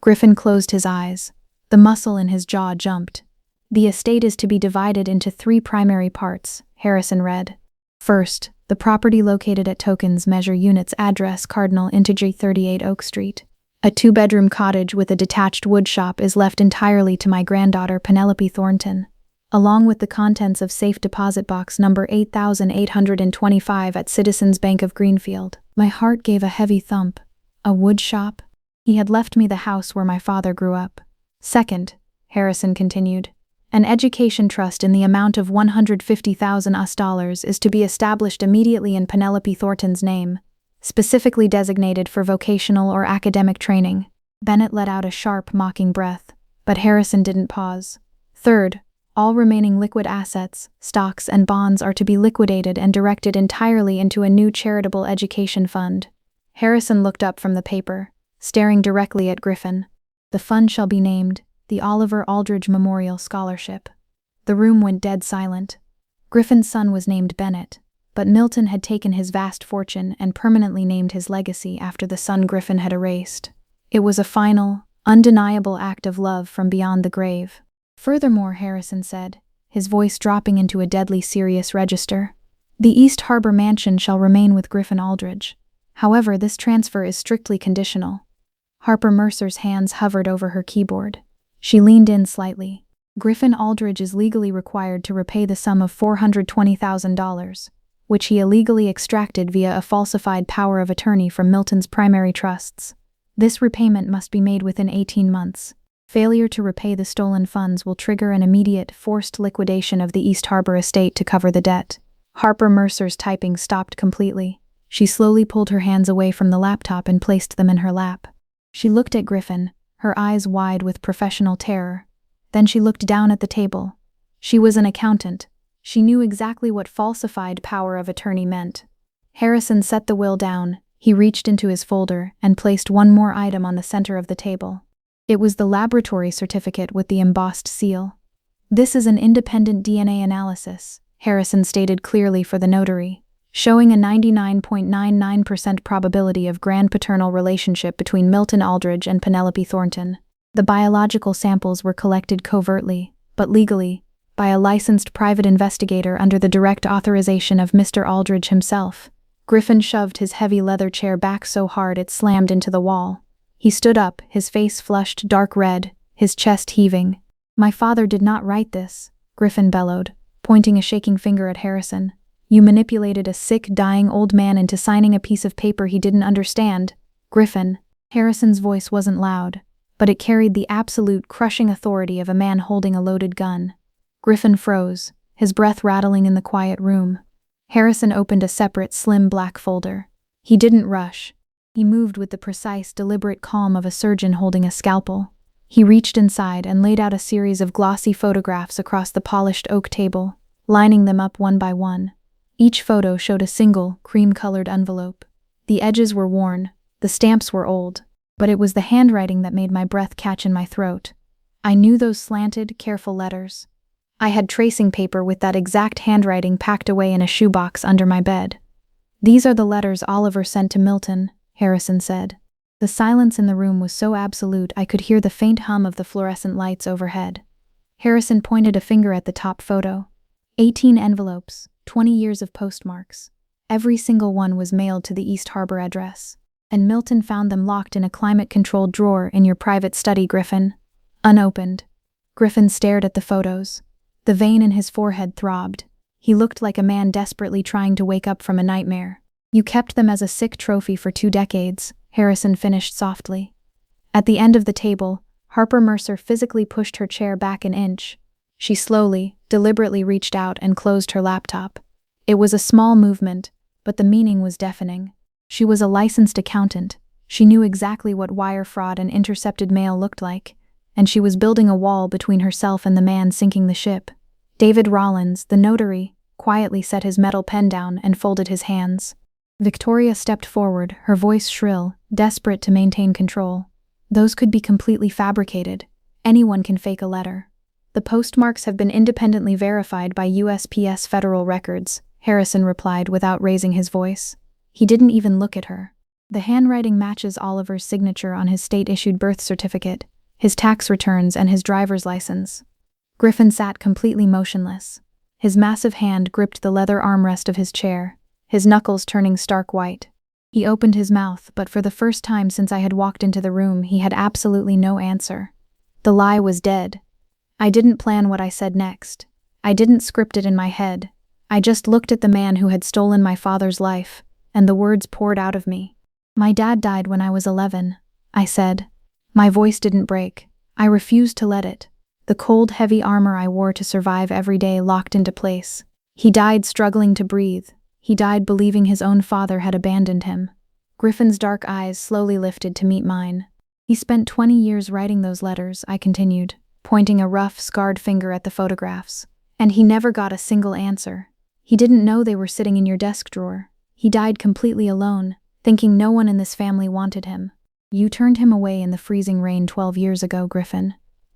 Griffin closed his eyes. The muscle in his jaw jumped. The estate is to be divided into 3 primary parts, Harrison read. First, the property located at Tokens Measure Units Address Cardinal Integer 38 Oak Street. A 2-bedroom cottage with a detached woodshop is left entirely to my granddaughter Penelope Thornton, along with the contents of safe deposit box number 8825 at Citizens Bank of Greenfield. My heart gave a heavy thump. A woodshop? He had left me the house where my father grew up. Second, Harrison continued, an education trust in the amount of $150,000 is to be established immediately in Penelope Thornton's name, specifically designated for vocational or academic training. Bennett let out a sharp, mocking breath, but Harrison didn't pause. Third, all remaining liquid assets, stocks, and bonds are to be liquidated and directed entirely into a new charitable education fund. Harrison looked up from the paper, staring directly at Griffin. The fund shall be named the Oliver Aldridge Memorial Scholarship. The room went dead silent. Griffin's son was named Bennett, but Milton had taken his vast fortune and permanently named his legacy after the son Griffin had erased. It was a final, undeniable act of love from beyond the grave. Furthermore, Harrison said, his voice dropping into a deadly serious register, the East Harbor mansion shall remain with Griffin Aldridge. However, this transfer is strictly conditional. Harper Mercer's hands hovered over her keyboard. She leaned in slightly. Griffin Aldridge is legally required to repay the sum of $420,000, which he illegally extracted via a falsified power of attorney from Milton's primary trusts. This repayment must be made within 18 months. Failure to repay the stolen funds will trigger an immediate, forced liquidation of the East Harbor estate to cover the debt. Harper Mercer's typing stopped completely. She slowly pulled her hands away from the laptop and placed them in her lap. She looked at Griffin, her eyes wide with professional terror. Then she looked down at the table. She was an accountant. She knew exactly what falsified power of attorney meant. Harrison set the will down. He reached into his folder and placed one more item on the center of the table. It was the laboratory certificate with the embossed seal. This is an independent DNA analysis, Harrison stated clearly for the notary, showing a 99.99% probability of grand-paternal relationship between Milton Aldridge and Penelope Thornton. The biological samples were collected covertly, but legally, by a licensed private investigator under the direct authorization of Mr. Aldridge himself. Griffin shoved his heavy leather chair back so hard it slammed into the wall. He stood up, his face flushed dark red, his chest heaving. My father did not write this, Griffin bellowed, pointing a shaking finger at Harrison. You manipulated a sick, dying old man into signing a piece of paper he didn't understand. Griffin. Harrison's voice wasn't loud, but it carried the absolute, crushing authority of a man holding a loaded gun. Griffin froze, his breath rattling in the quiet room. Harrison opened a separate, slim black folder. He didn't rush. He moved with the precise, deliberate calm of a surgeon holding a scalpel. He reached inside and laid out a series of glossy photographs across the polished oak table, lining them up one by one. Each photo showed a single, cream-colored envelope. The edges were worn, the stamps were old, but it was the handwriting that made my breath catch in my throat. I knew those slanted, careful letters. I had tracing paper with that exact handwriting packed away in a shoebox under my bed. These are the letters Oliver sent to Milton, Harrison said. The silence in the room was so absolute I could hear the faint hum of the fluorescent lights overhead. Harrison pointed a finger at the top photo. 18 envelopes, 20 years of postmarks. Every single one was mailed to the East Harbor address. And Milton found them locked in a climate-controlled drawer in your private study, Griffin. Unopened. Griffin stared at the photos. The vein in his forehead throbbed. He looked like a man desperately trying to wake up from a nightmare. You kept them as a sick trophy for 2 decades, Harrison finished softly. At the end of the table, Harper Mercer physically pushed her chair back an inch. She slowly, deliberately reached out and closed her laptop. It was a small movement, but the meaning was deafening. She was a licensed accountant. She knew exactly what wire fraud and intercepted mail looked like, and she was building a wall between herself and the man sinking the ship. David Rollins, the notary, quietly set his metal pen down and folded his hands. Victoria stepped forward, her voice shrill, desperate to maintain control. Those could be completely fabricated. Anyone can fake a letter. The postmarks have been independently verified by USPS federal records, Harrison replied without raising his voice. He didn't even look at her. The handwriting matches Oliver's signature on his state-issued birth certificate, his tax returns, and his driver's license. Griffin sat completely motionless. His massive hand gripped the leather armrest of his chair, his knuckles turning stark white. He opened his mouth, but for the first time since I had walked into the room, he had absolutely no answer. The lie was dead. I didn't plan what I said next. I didn't script it in my head. I just looked at the man who had stolen my father's life, and the words poured out of me. My dad died when I was 11, I said. My voice didn't break. I refused to let it. The cold, heavy armor I wore to survive every day locked into place. He died struggling to breathe. He died believing his own father had abandoned him. Griffin's dark eyes slowly lifted to meet mine. He spent 20 years writing those letters, I continued, pointing a rough, scarred finger at the photographs. And he never got a single answer. He didn't know they were sitting in your desk drawer. He died completely alone, thinking no one in this family wanted him. You turned him away in the freezing rain 12 years ago, Griffin.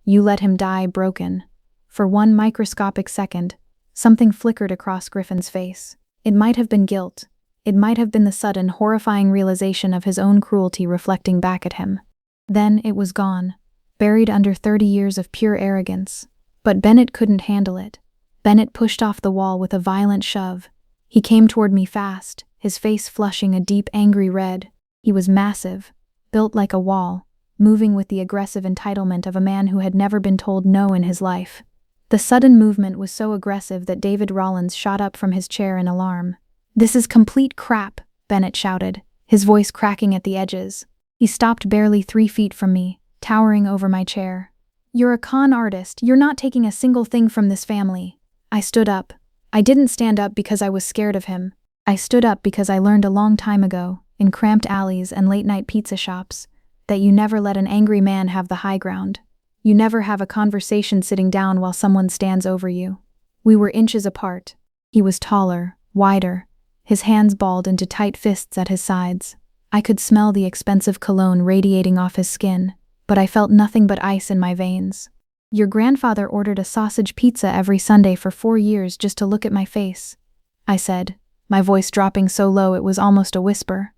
You let him die broken. For one microscopic second, something flickered across Griffin's face. It might have been guilt. It might have been the sudden, horrifying realization of his own cruelty reflecting back at him. Then it was gone, buried under 30 years of pure arrogance. But Bennett couldn't handle it. Bennett pushed off the wall with a violent shove. He came toward me fast, his face flushing a deep, angry red. He was massive, built like a wall, moving with the aggressive entitlement of a man who had never been told no in his life. The sudden movement was so aggressive that David Rollins shot up from his chair in alarm. "This is complete crap," Bennett shouted, his voice cracking at the edges. He stopped barely 3 feet from me, towering over my chair. "You're a con artist. You're not taking a single thing from this family." I stood up. I didn't stand up because I was scared of him. I stood up because I learned a long time ago, in cramped alleys and late-night pizza shops, that you never let an angry man have the high ground. You never have a conversation sitting down while someone stands over you. We were inches apart. He was taller, wider, his hands balled into tight fists at his sides. I could smell the expensive cologne radiating off his skin, but I felt nothing but ice in my veins. "Your grandfather ordered a sausage pizza every Sunday for 4 years just to look at my face," I said, my voice dropping so low it was almost a whisper.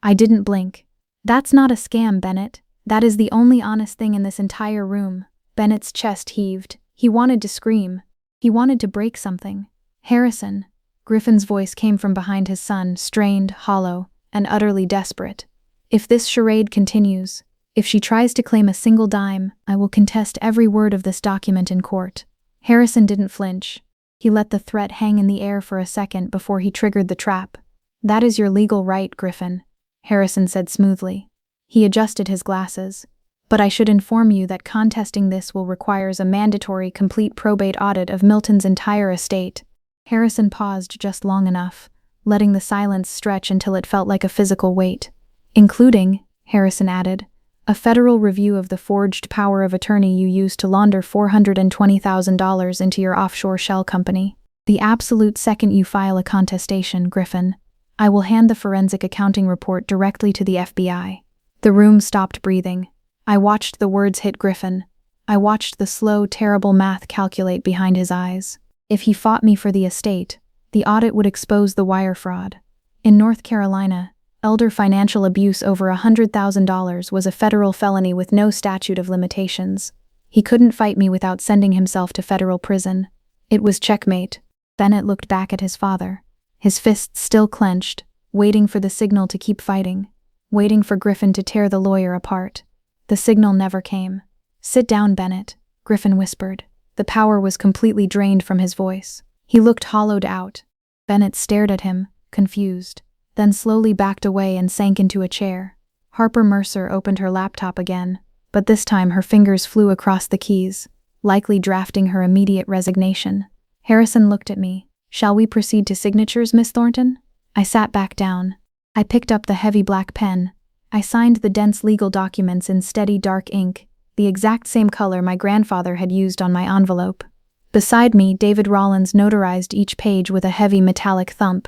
I didn't blink. "That's not a scam, Bennett. That is the only honest thing in this entire room." Bennett's chest heaved. He wanted to scream. He wanted to break something. "Harrison." Griffin's voice came from behind his son, strained, hollow, and utterly desperate. "If this charade continues, if she tries to claim a single dime, I will contest every word of this document in court." Harrison didn't flinch. He let the threat hang in the air for a second before he triggered the trap. "That is your legal right, Griffin," Harrison said smoothly. He adjusted his glasses. "But I should inform you that contesting this will require a mandatory complete probate audit of Milton's entire estate." Harrison paused just long enough, letting the silence stretch until it felt like a physical weight. "Including," Harrison added, "a federal review of the forged power of attorney you used to launder $420,000 into your offshore shell company. The absolute second you file a contestation, Griffin, I will hand the forensic accounting report directly to the FBI." The room stopped breathing. I watched the words hit Griffin. I watched the slow, terrible math calculate behind his eyes. If he fought me for the estate, the audit would expose the wire fraud. In North Carolina, elder financial abuse over $100,000 was a federal felony with no statute of limitations. He couldn't fight me without sending himself to federal prison. It was checkmate. Bennett looked back at his father, his fists still clenched, waiting for the signal to keep fighting, waiting for Griffin to tear the lawyer apart. The signal never came. "Sit down, Bennett," Griffin whispered. The power was completely drained from his voice. He looked hollowed out. Bennett stared at him, confused, then slowly backed away and sank into a chair. Harper Mercer opened her laptop again, but this time her fingers flew across the keys, likely drafting her immediate resignation. Harrison looked at me. "Shall we proceed to signatures, Miss Thornton?" I sat back down. I picked up the heavy black pen. I signed the dense legal documents in steady dark ink, the exact same color my grandfather had used on my envelope. Beside me, David Rollins notarized each page with a heavy metallic thump.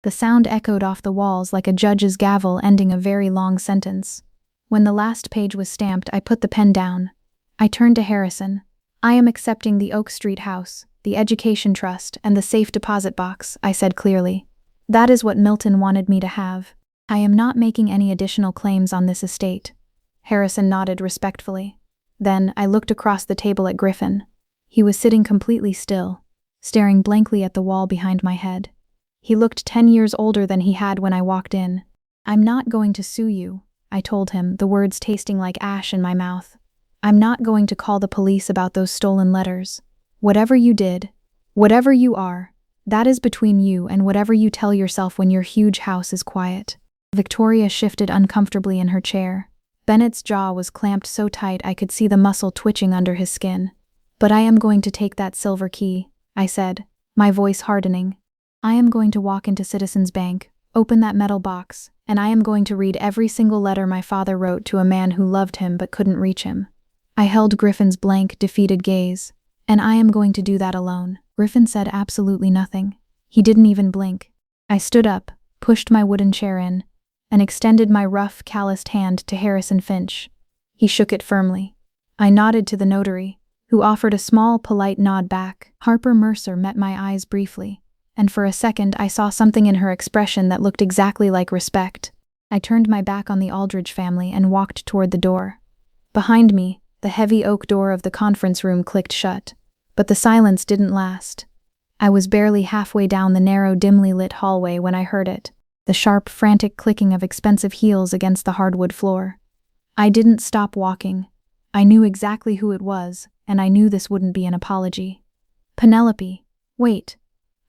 The sound echoed off the walls like a judge's gavel ending a very long sentence. When the last page was stamped, I put the pen down. I turned to Harrison. "I am accepting the Oak Street house, the education trust, and the safe deposit box," I said clearly. "That is what Milton wanted me to have. I am not making any additional claims on this estate." Harrison nodded respectfully. Then I looked across the table at Griffin. He was sitting completely still, staring blankly at the wall behind my head. He looked 10 years older than he had when I walked in. "I'm not going to sue you," I told him, the words tasting like ash in my mouth. "I'm not going to call the police about those stolen letters. Whatever you did, whatever you are, that is between you and whatever you tell yourself when your huge house is quiet." Victoria shifted uncomfortably in her chair. Bennett's jaw was clamped so tight I could see the muscle twitching under his skin. "But I am going to take that silver key," I said, my voice hardening. "I am going to walk into Citizens Bank, open that metal box, and I am going to read every single letter my father wrote to a man who loved him but couldn't reach him." I held Griffin's blank, defeated gaze. "And I am going to do that alone." Griffin said absolutely nothing. He didn't even blink. I stood up, pushed my wooden chair in, and extended my rough, calloused hand to Harrison Finch. He shook it firmly. I nodded to the notary, who offered a small, polite nod back. Harper Mercer met my eyes briefly, and for a second I saw something in her expression that looked exactly like respect. I turned my back on the Aldridge family and walked toward the door. Behind me, the heavy oak door of the conference room clicked shut, but the silence didn't last. I was barely halfway down the narrow, dimly lit hallway when I heard it, the sharp, frantic clicking of expensive heels against the hardwood floor. I didn't stop walking. I knew exactly who it was, and I knew this wouldn't be an apology. "Penelope, wait."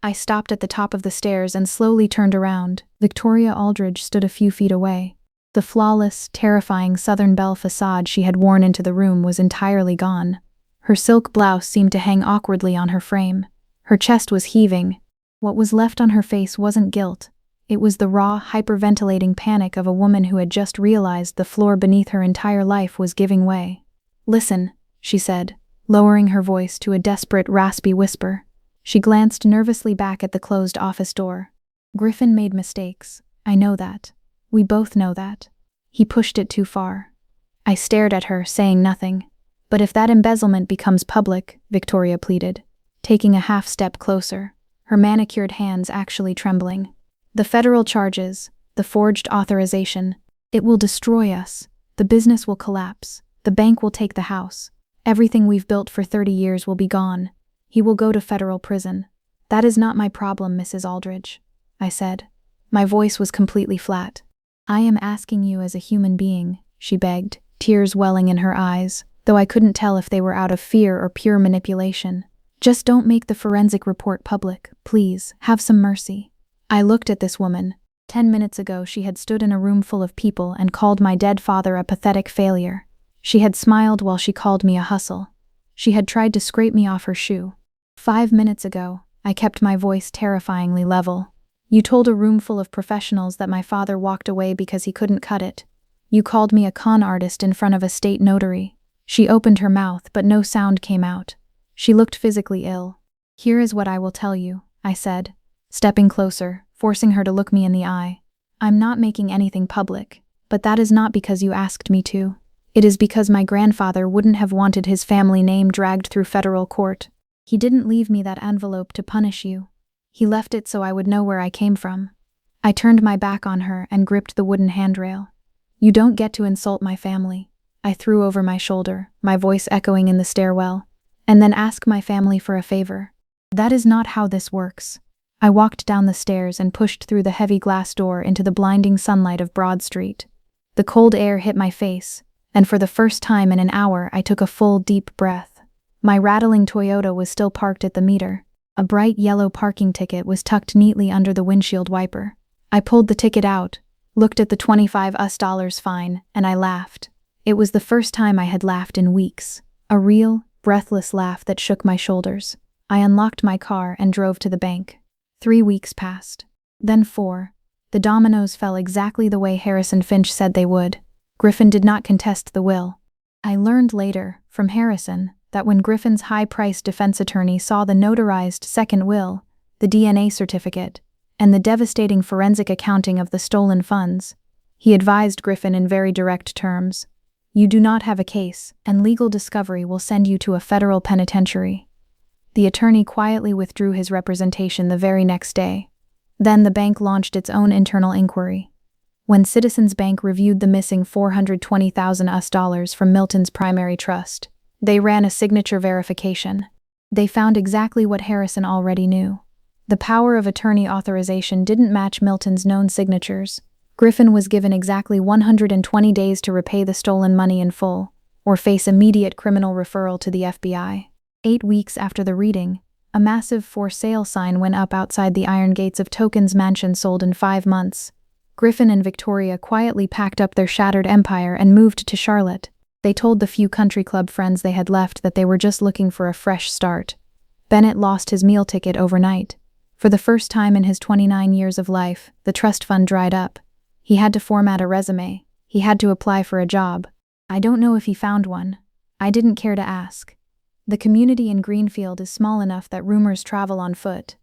I stopped at the top of the stairs and slowly turned around. Victoria Aldridge stood a few feet away. The flawless, terrifying Southern Belle facade she had worn into the room was entirely gone. Her silk blouse seemed to hang awkwardly on her frame. Her chest was heaving. What was left on her face wasn't guilt. It was the raw, hyperventilating panic of a woman who had just realized the floor beneath her entire life was giving way. "Listen," she said, lowering her voice to a desperate, raspy whisper. She glanced nervously back at the closed office door. "Griffin made mistakes. I know that. We both know that. He pushed it too far." I stared at her, saying nothing. "But if that embezzlement becomes public," Victoria pleaded, taking a half step closer, her manicured hands actually trembling. "The federal charges, the forged authorization, it will destroy us. The business will collapse. The bank will take the house. Everything we've built for 30 years will be gone. He will go to federal prison." "That is not my problem, Mrs. Aldridge," I said. My voice was completely flat. "I am asking you as a human being," she begged, tears welling in her eyes, though I couldn't tell if they were out of fear or pure manipulation. "Just don't make the forensic report public, please. Have some mercy." I looked at this woman. 10 minutes ago she had stood in a room full of people and called my dead father a pathetic failure. She had smiled while she called me a hustle. She had tried to scrape me off her shoe. 5 minutes ago, I kept my voice terrifyingly level. "You told a room full of professionals that my father walked away because he couldn't cut it. You called me a con artist in front of a state notary." She opened her mouth, but no sound came out. She looked physically ill. "Here is what I will tell you," I said, stepping closer, forcing her to look me in the eye. "I'm not making anything public, but that is not because you asked me to. It is because my grandfather wouldn't have wanted his family name dragged through federal court. He didn't leave me that envelope to punish you. He left it so I would know where I came from." I turned my back on her and gripped the wooden handrail. "You don't get to insult my family," I threw over my shoulder, my voice echoing in the stairwell, "and then ask my family for a favor. That is not how this works." I walked down the stairs and pushed through the heavy glass door into the blinding sunlight of Broad Street. The cold air hit my face, and for the first time in an hour I took a full, deep breath. My rattling Toyota was still parked at the meter. A bright yellow parking ticket was tucked neatly under the windshield wiper. I pulled the ticket out, looked at the $25 fine, and I laughed. It was the first time I had laughed in weeks. A real, breathless laugh that shook my shoulders. I unlocked my car and drove to the bank. 3 weeks passed. Then 4. The dominoes fell exactly the way Harrison Finch said they would. Griffin did not contest the will. I learned later, from Harrison, that when Griffin's high-priced defense attorney saw the notarized second will, the DNA certificate, and the devastating forensic accounting of the stolen funds, he advised Griffin in very direct terms, "You do not have a case, and legal discovery will send you to a federal penitentiary." The attorney quietly withdrew his representation the very next day. Then the bank launched its own internal inquiry. When Citizens Bank reviewed the missing $420,000 from Milton's primary trust, they ran a signature verification. They found exactly what Harrison already knew. The power of attorney authorization didn't match Milton's known signatures. Griffin was given exactly 120 days to repay the stolen money in full, or face immediate criminal referral to the FBI. 8 weeks after the reading, a massive for sale sign went up outside the iron gates of Token's mansion sold in 5 months. Griffin and Victoria quietly packed up their shattered empire and moved to Charlotte. They told the few country club friends they had left that they were just looking for a fresh start. Bennett lost his meal ticket overnight. For the first time in his 29 years of life, the trust fund dried up. He had to format a resume. He had to apply for a job. I don't know if he found one. I didn't care to ask. The community in Greenfield is small enough that rumors travel on foot.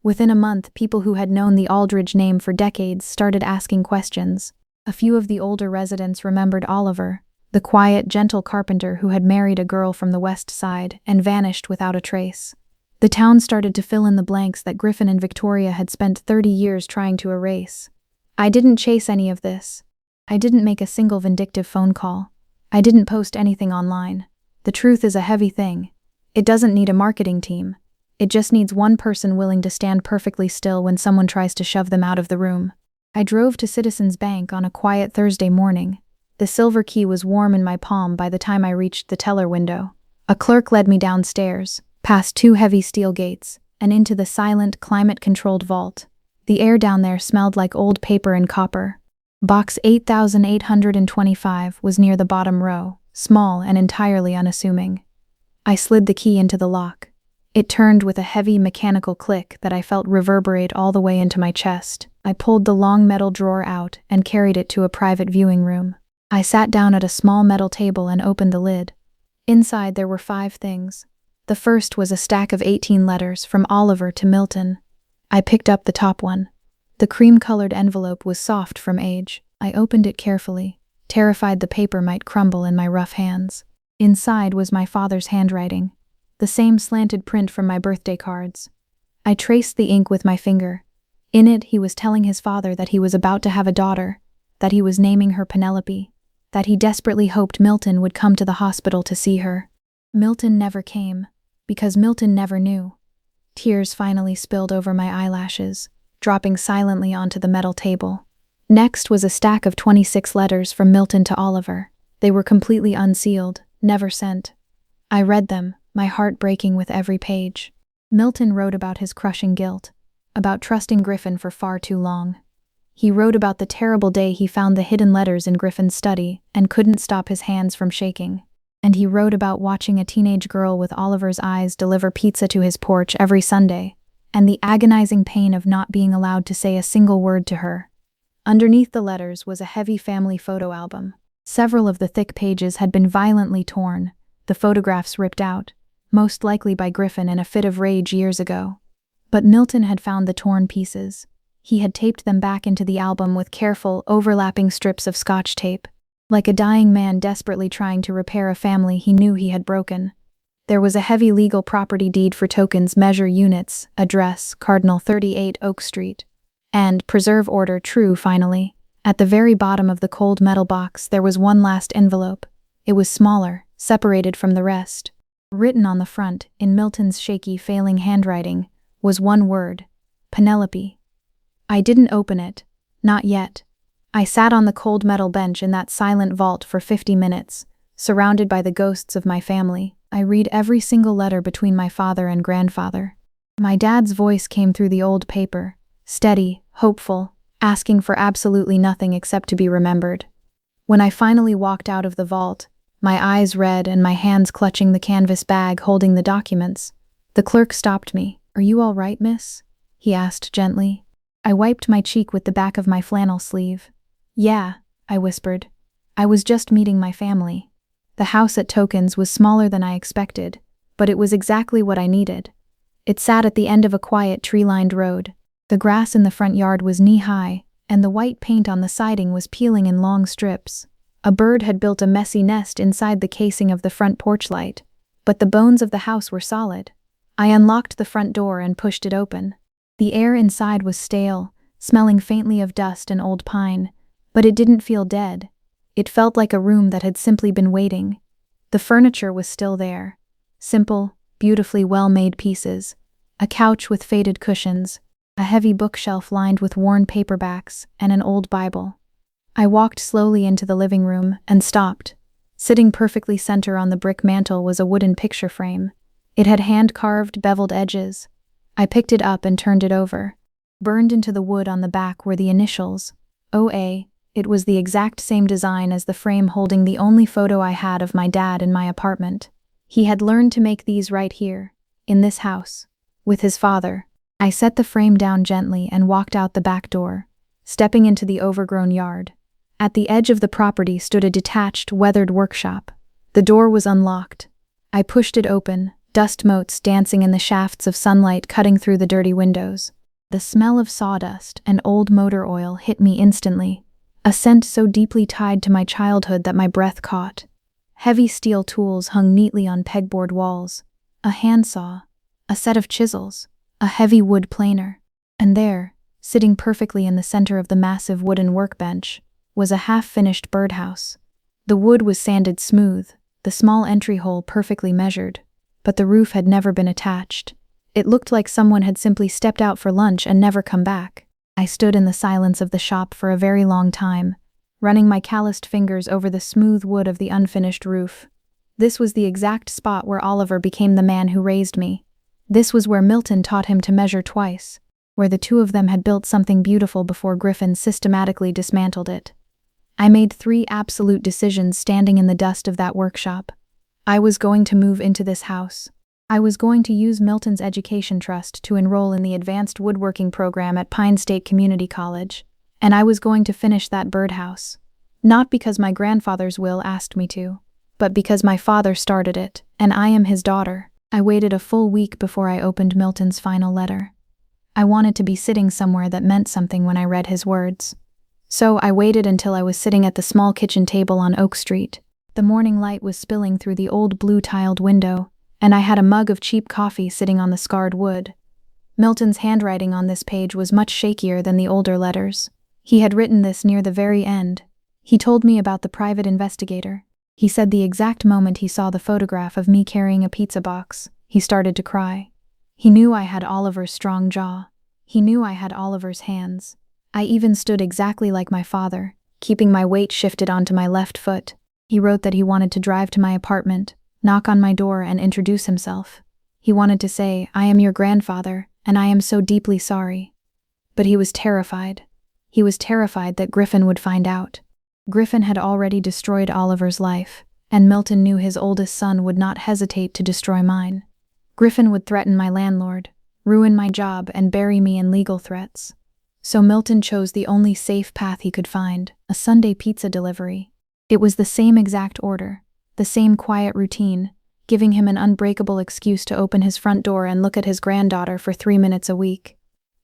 Within a month, people who had known the Aldridge name for decades started asking questions. A few of the older residents remembered Oliver, the quiet, gentle carpenter who had married a girl from the West Side and vanished without a trace. The town started to fill in the blanks that Griffin and Victoria had spent 30 years trying to erase. I didn't chase any of this. I didn't make a single vindictive phone call. I didn't post anything online. The truth is a heavy thing. It doesn't need a marketing team. It just needs one person willing to stand perfectly still when someone tries to shove them out of the room. I drove to Citizens Bank on a quiet Thursday morning. The silver key was warm in my palm by the time I reached the teller window. A clerk led me downstairs, past 2 heavy steel gates, and into the silent, climate-controlled vault. The air down there smelled like old paper and copper. Box 8825 was near the bottom row, small and entirely unassuming. I slid the key into the lock. It turned with a heavy mechanical click that I felt reverberate all the way into my chest. I pulled the long metal drawer out and carried it to a private viewing room. I sat down at a small metal table and opened the lid. Inside there were 5 things. The first was a stack of 18 letters from Oliver to Milton. I picked up the top one. The cream-colored envelope was soft from age. I opened it carefully, terrified the paper might crumble in my rough hands. Inside was my father's handwriting, the same slanted print from my birthday cards. I traced the ink with my finger. In it, he was telling his father that he was about to have a daughter, that he was naming her Penelope, that he desperately hoped Milton would come to the hospital to see her. Milton never came, because Milton never knew. Tears finally spilled over my eyelashes, dropping silently onto the metal table. Next was a stack of 26 letters from Milton to Oliver. They were completely unsealed, never sent. I read them, my heart breaking with every page. Milton wrote about his crushing guilt, about trusting Griffin for far too long. He wrote about the terrible day he found the hidden letters in Griffin's study and couldn't stop his hands from shaking. And he wrote about watching a teenage girl with Oliver's eyes deliver pizza to his porch every Sunday, and the agonizing pain of not being allowed to say a single word to her. Underneath the letters was a heavy family photo album. Several of the thick pages had been violently torn, the photographs ripped out, most likely by Griffin in a fit of rage years ago. But Milton had found the torn pieces. He had taped them back into the album with careful, overlapping strips of Scotch tape, like a dying man desperately trying to repair a family he knew he had broken. There was a heavy legal property deed for Token's measure units, address, Cardinal 38 Oak Street, and preserve order true finally. At the very bottom of the cold metal box there was one last envelope. It was smaller, separated from the rest. Written on the front, in Milton's shaky, failing handwriting, was one word: Penelope. I didn't open it. Not yet. I sat on the cold metal bench in that silent vault for 50 minutes, surrounded by the ghosts of my family. I read every single letter between my father and grandfather. My dad's voice came through the old paper, steady, hopeful, asking for absolutely nothing except to be remembered. When I finally walked out of the vault, my eyes red and my hands clutching the canvas bag holding the documents, the clerk stopped me. "Are you all right, miss?" he asked gently. I wiped my cheek with the back of my flannel sleeve. "Yeah," I whispered. "I was just meeting my family." The house at Tokens was smaller than I expected, but it was exactly what I needed. It sat at the end of a quiet tree-lined road. The grass in the front yard was knee-high, and the white paint on the siding was peeling in long strips. A bird had built a messy nest inside the casing of the front porch light, but the bones of the house were solid. I unlocked the front door and pushed it open. The air inside was stale, smelling faintly of dust and old pine, but it didn't feel dead. It felt like a room that had simply been waiting. The furniture was still there. Simple, beautifully well-made pieces. A couch with faded cushions, a heavy bookshelf lined with worn paperbacks, and an old Bible. I walked slowly into the living room and stopped. Sitting perfectly center on the brick mantel was a wooden picture frame. It had hand-carved, beveled edges. I picked it up and turned it over. Burned into the wood on the back were the initials, OA. It was the exact same design as the frame holding the only photo I had of my dad in my apartment. He had learned to make these right here, in this house, with his father. I set the frame down gently and walked out the back door, stepping into the overgrown yard. At the edge of the property stood a detached, weathered workshop. The door was unlocked. I pushed it open, dust motes dancing in the shafts of sunlight cutting through the dirty windows. The smell of sawdust and old motor oil hit me instantly, a scent so deeply tied to my childhood that my breath caught. Heavy steel tools hung neatly on pegboard walls, a handsaw, a set of chisels, a heavy wood planer, and there, sitting perfectly in the center of the massive wooden workbench, was a half-finished birdhouse. The wood was sanded smooth, the small entry hole perfectly measured, but the roof had never been attached. It looked like someone had simply stepped out for lunch and never come back. I stood in the silence of the shop for a very long time, running my calloused fingers over the smooth wood of the unfinished roof. This was the exact spot where Oliver became the man who raised me. This was where Milton taught him to measure twice, where the two of them had built something beautiful before Griffin systematically dismantled it. I made 3 absolute decisions standing in the dust of that workshop. I was going to move into this house. I was going to use Milton's education trust to enroll in the advanced woodworking program at Pine State Community College, and I was going to finish that birdhouse. Not because my grandfather's will asked me to, but because my father started it, and I am his daughter. I waited a full week before I opened Milton's final letter. I wanted to be sitting somewhere that meant something when I read his words. So I waited until I was sitting at the small kitchen table on Oak Street. The morning light was spilling through the old blue-tiled window, and I had a mug of cheap coffee sitting on the scarred wood. Milton's handwriting on this page was much shakier than the older letters. He had written this near the very end. He told me about the private investigator. He said the exact moment he saw the photograph of me carrying a pizza box, he started to cry. He knew I had Oliver's strong jaw. He knew I had Oliver's hands. I even stood exactly like my father, keeping my weight shifted onto my left foot. He wrote that he wanted to drive to my apartment, knock on my door and introduce himself. He wanted to say, "I am your grandfather, and I am so deeply sorry." But he was terrified. He was terrified that Griffin would find out. Griffin had already destroyed Oliver's life, and Milton knew his oldest son would not hesitate to destroy mine. Griffin would threaten my landlord, ruin my job, and bury me in legal threats. So Milton chose the only safe path he could find, a Sunday pizza delivery. It was the same exact order, the same quiet routine, giving him an unbreakable excuse to open his front door and look at his granddaughter for 3 minutes a week.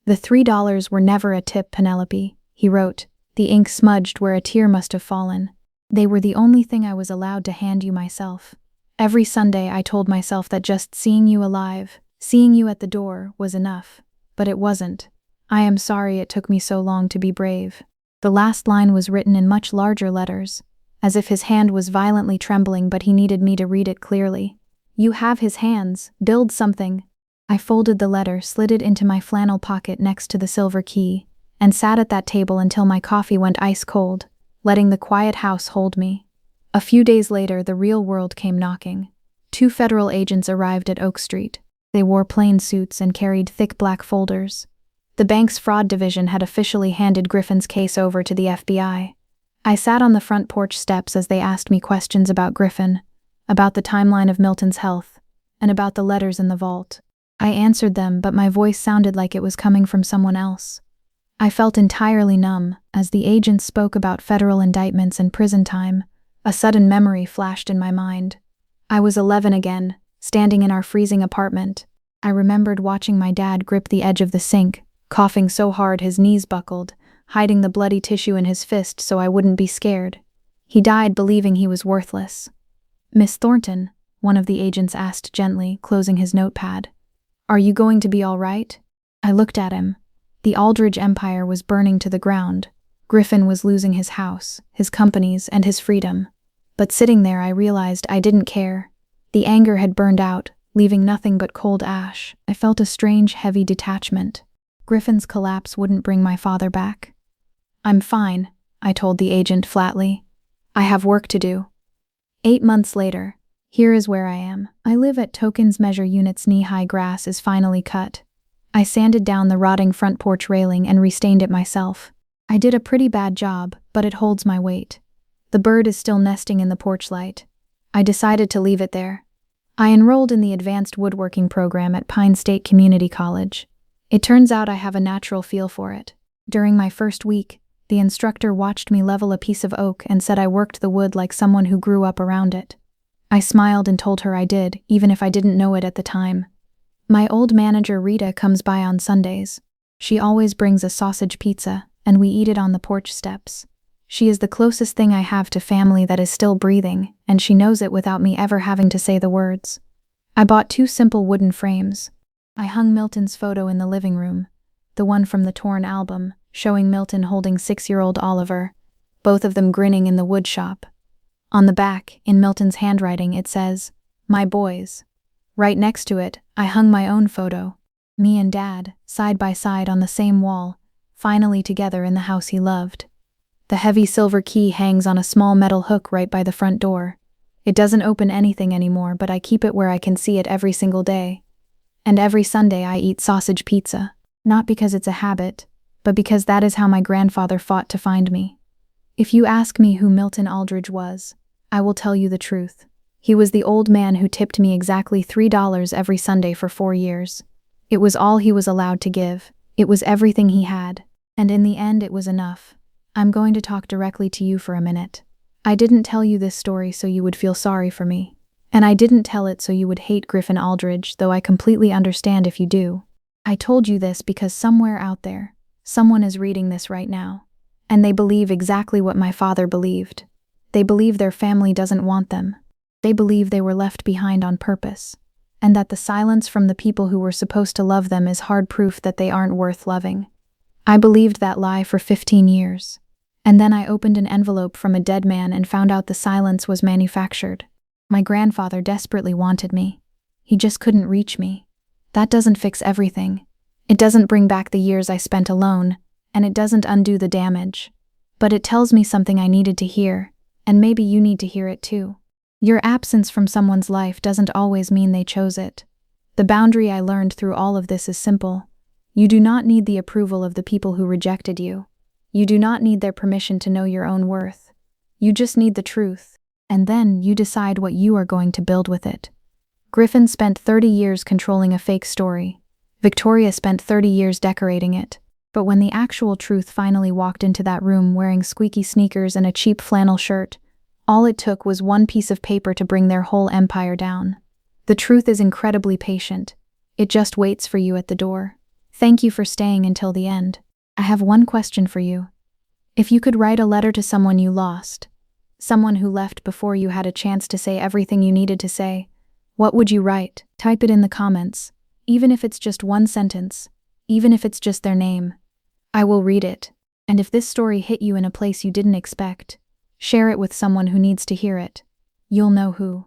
"The $3 were never a tip, Penelope," he wrote, the ink smudged where a tear must have fallen. "They were the only thing I was allowed to hand you myself. Every Sunday I told myself that just seeing you alive, seeing you at the door, was enough. But it wasn't. I am sorry it took me so long to be brave." The last line was written in much larger letters, as if his hand was violently trembling but he needed me to read it clearly. "You have his hands. Build something." I folded the letter, slid it into my flannel pocket next to the silver key, and sat at that table until my coffee went ice cold, letting the quiet house hold me. A few days later, the real world came knocking. 2 federal agents arrived at Oak Street. They wore plain suits and carried thick black folders. The bank's fraud division had officially handed Griffin's case over to the FBI. I sat on the front porch steps as they asked me questions about Griffin, about the timeline of Milton's health, and about the letters in the vault. I answered them, but my voice sounded like it was coming from someone else. I felt entirely numb as the agents spoke about federal indictments and prison time. A sudden memory flashed in my mind. I was 11 again, standing in our freezing apartment. I remembered watching my dad grip the edge of the sink, coughing so hard his knees buckled, hiding the bloody tissue in his fist so I wouldn't be scared. He died believing he was worthless. "Miss Thornton," one of the agents asked gently, closing his notepad. "Are you going to be all right?" I looked at him. The Aldridge Empire was burning to the ground. Griffin was losing his house, his companies, and his freedom. But sitting there, I realized I didn't care. The anger had burned out, leaving nothing but cold ash. I felt a strange, heavy detachment. Griffin's collapse wouldn't bring my father back. "I'm fine," I told the agent flatly. "I have work to do." 8 months later, here is where I am. I live at Tokens Measure Units. Knee-high grass is finally cut. I sanded down the rotting front porch railing and restained it myself. I did a pretty bad job, but it holds my weight. The bird is still nesting in the porch light. I decided to leave it there. I enrolled in the advanced woodworking program at Pine State Community College. It turns out I have a natural feel for it. During my first week, the instructor watched me level a piece of oak and said I worked the wood like someone who grew up around it. I smiled and told her I did, even if I didn't know it at the time. My old manager Rita comes by on Sundays. She always brings a sausage pizza, and we eat it on the porch steps. She is the closest thing I have to family that is still breathing, and she knows it without me ever having to say the words. I bought 2 simple wooden frames. I hung Milton's photo in the living room, the one from the torn album, showing Milton holding 6-year-old Oliver, both of them grinning in the wood shop. On the back, in Milton's handwriting, it says, "My boys." Right next to it, I hung my own photo, me and Dad, side by side on the same wall, finally together in the house he loved. The heavy silver key hangs on a small metal hook right by the front door. It doesn't open anything anymore, but I keep it where I can see it every single day. And every Sunday I eat sausage pizza, not because it's a habit, but because that is how my grandfather fought to find me. If you ask me who Milton Aldridge was, I will tell you the truth. He was the old man who tipped me exactly $3 every Sunday for 4 years. It was all he was allowed to give. It was everything he had. And in the end, it was enough. I'm going to talk directly to you for a minute. I didn't tell you this story so you would feel sorry for me. And I didn't tell it so you would hate Griffin Aldridge, though I completely understand if you do. I told you this because somewhere out there, someone is reading this right now. And they believe exactly what my father believed. They believe their family doesn't want them. They believe they were left behind on purpose, and that the silence from the people who were supposed to love them is hard proof that they aren't worth loving. I believed that lie for 15 years. And then I opened an envelope from a dead man and found out the silence was manufactured. My grandfather desperately wanted me. He just couldn't reach me. That doesn't fix everything. It doesn't bring back the years I spent alone, and it doesn't undo the damage. But it tells me something I needed to hear, and maybe you need to hear it too. Your absence from someone's life doesn't always mean they chose it. The boundary I learned through all of this is simple. You do not need the approval of the people who rejected you. You do not need their permission to know your own worth. You just need the truth, and then you decide what you are going to build with it. Griffin spent 30 years controlling a fake story. Victoria spent 30 years decorating it. But when the actual truth finally walked into that room wearing squeaky sneakers and a cheap flannel shirt, all it took was one piece of paper to bring their whole empire down. The truth is incredibly patient. It just waits for you at the door. Thank you for staying until the end. I have one question for you. If you could write a letter to someone you lost, someone who left before you had a chance to say everything you needed to say, what would you write? Type it in the comments, even if it's just one sentence, even if it's just their name. I will read it. And if this story hit you in a place you didn't expect, share it with someone who needs to hear it. You'll know who.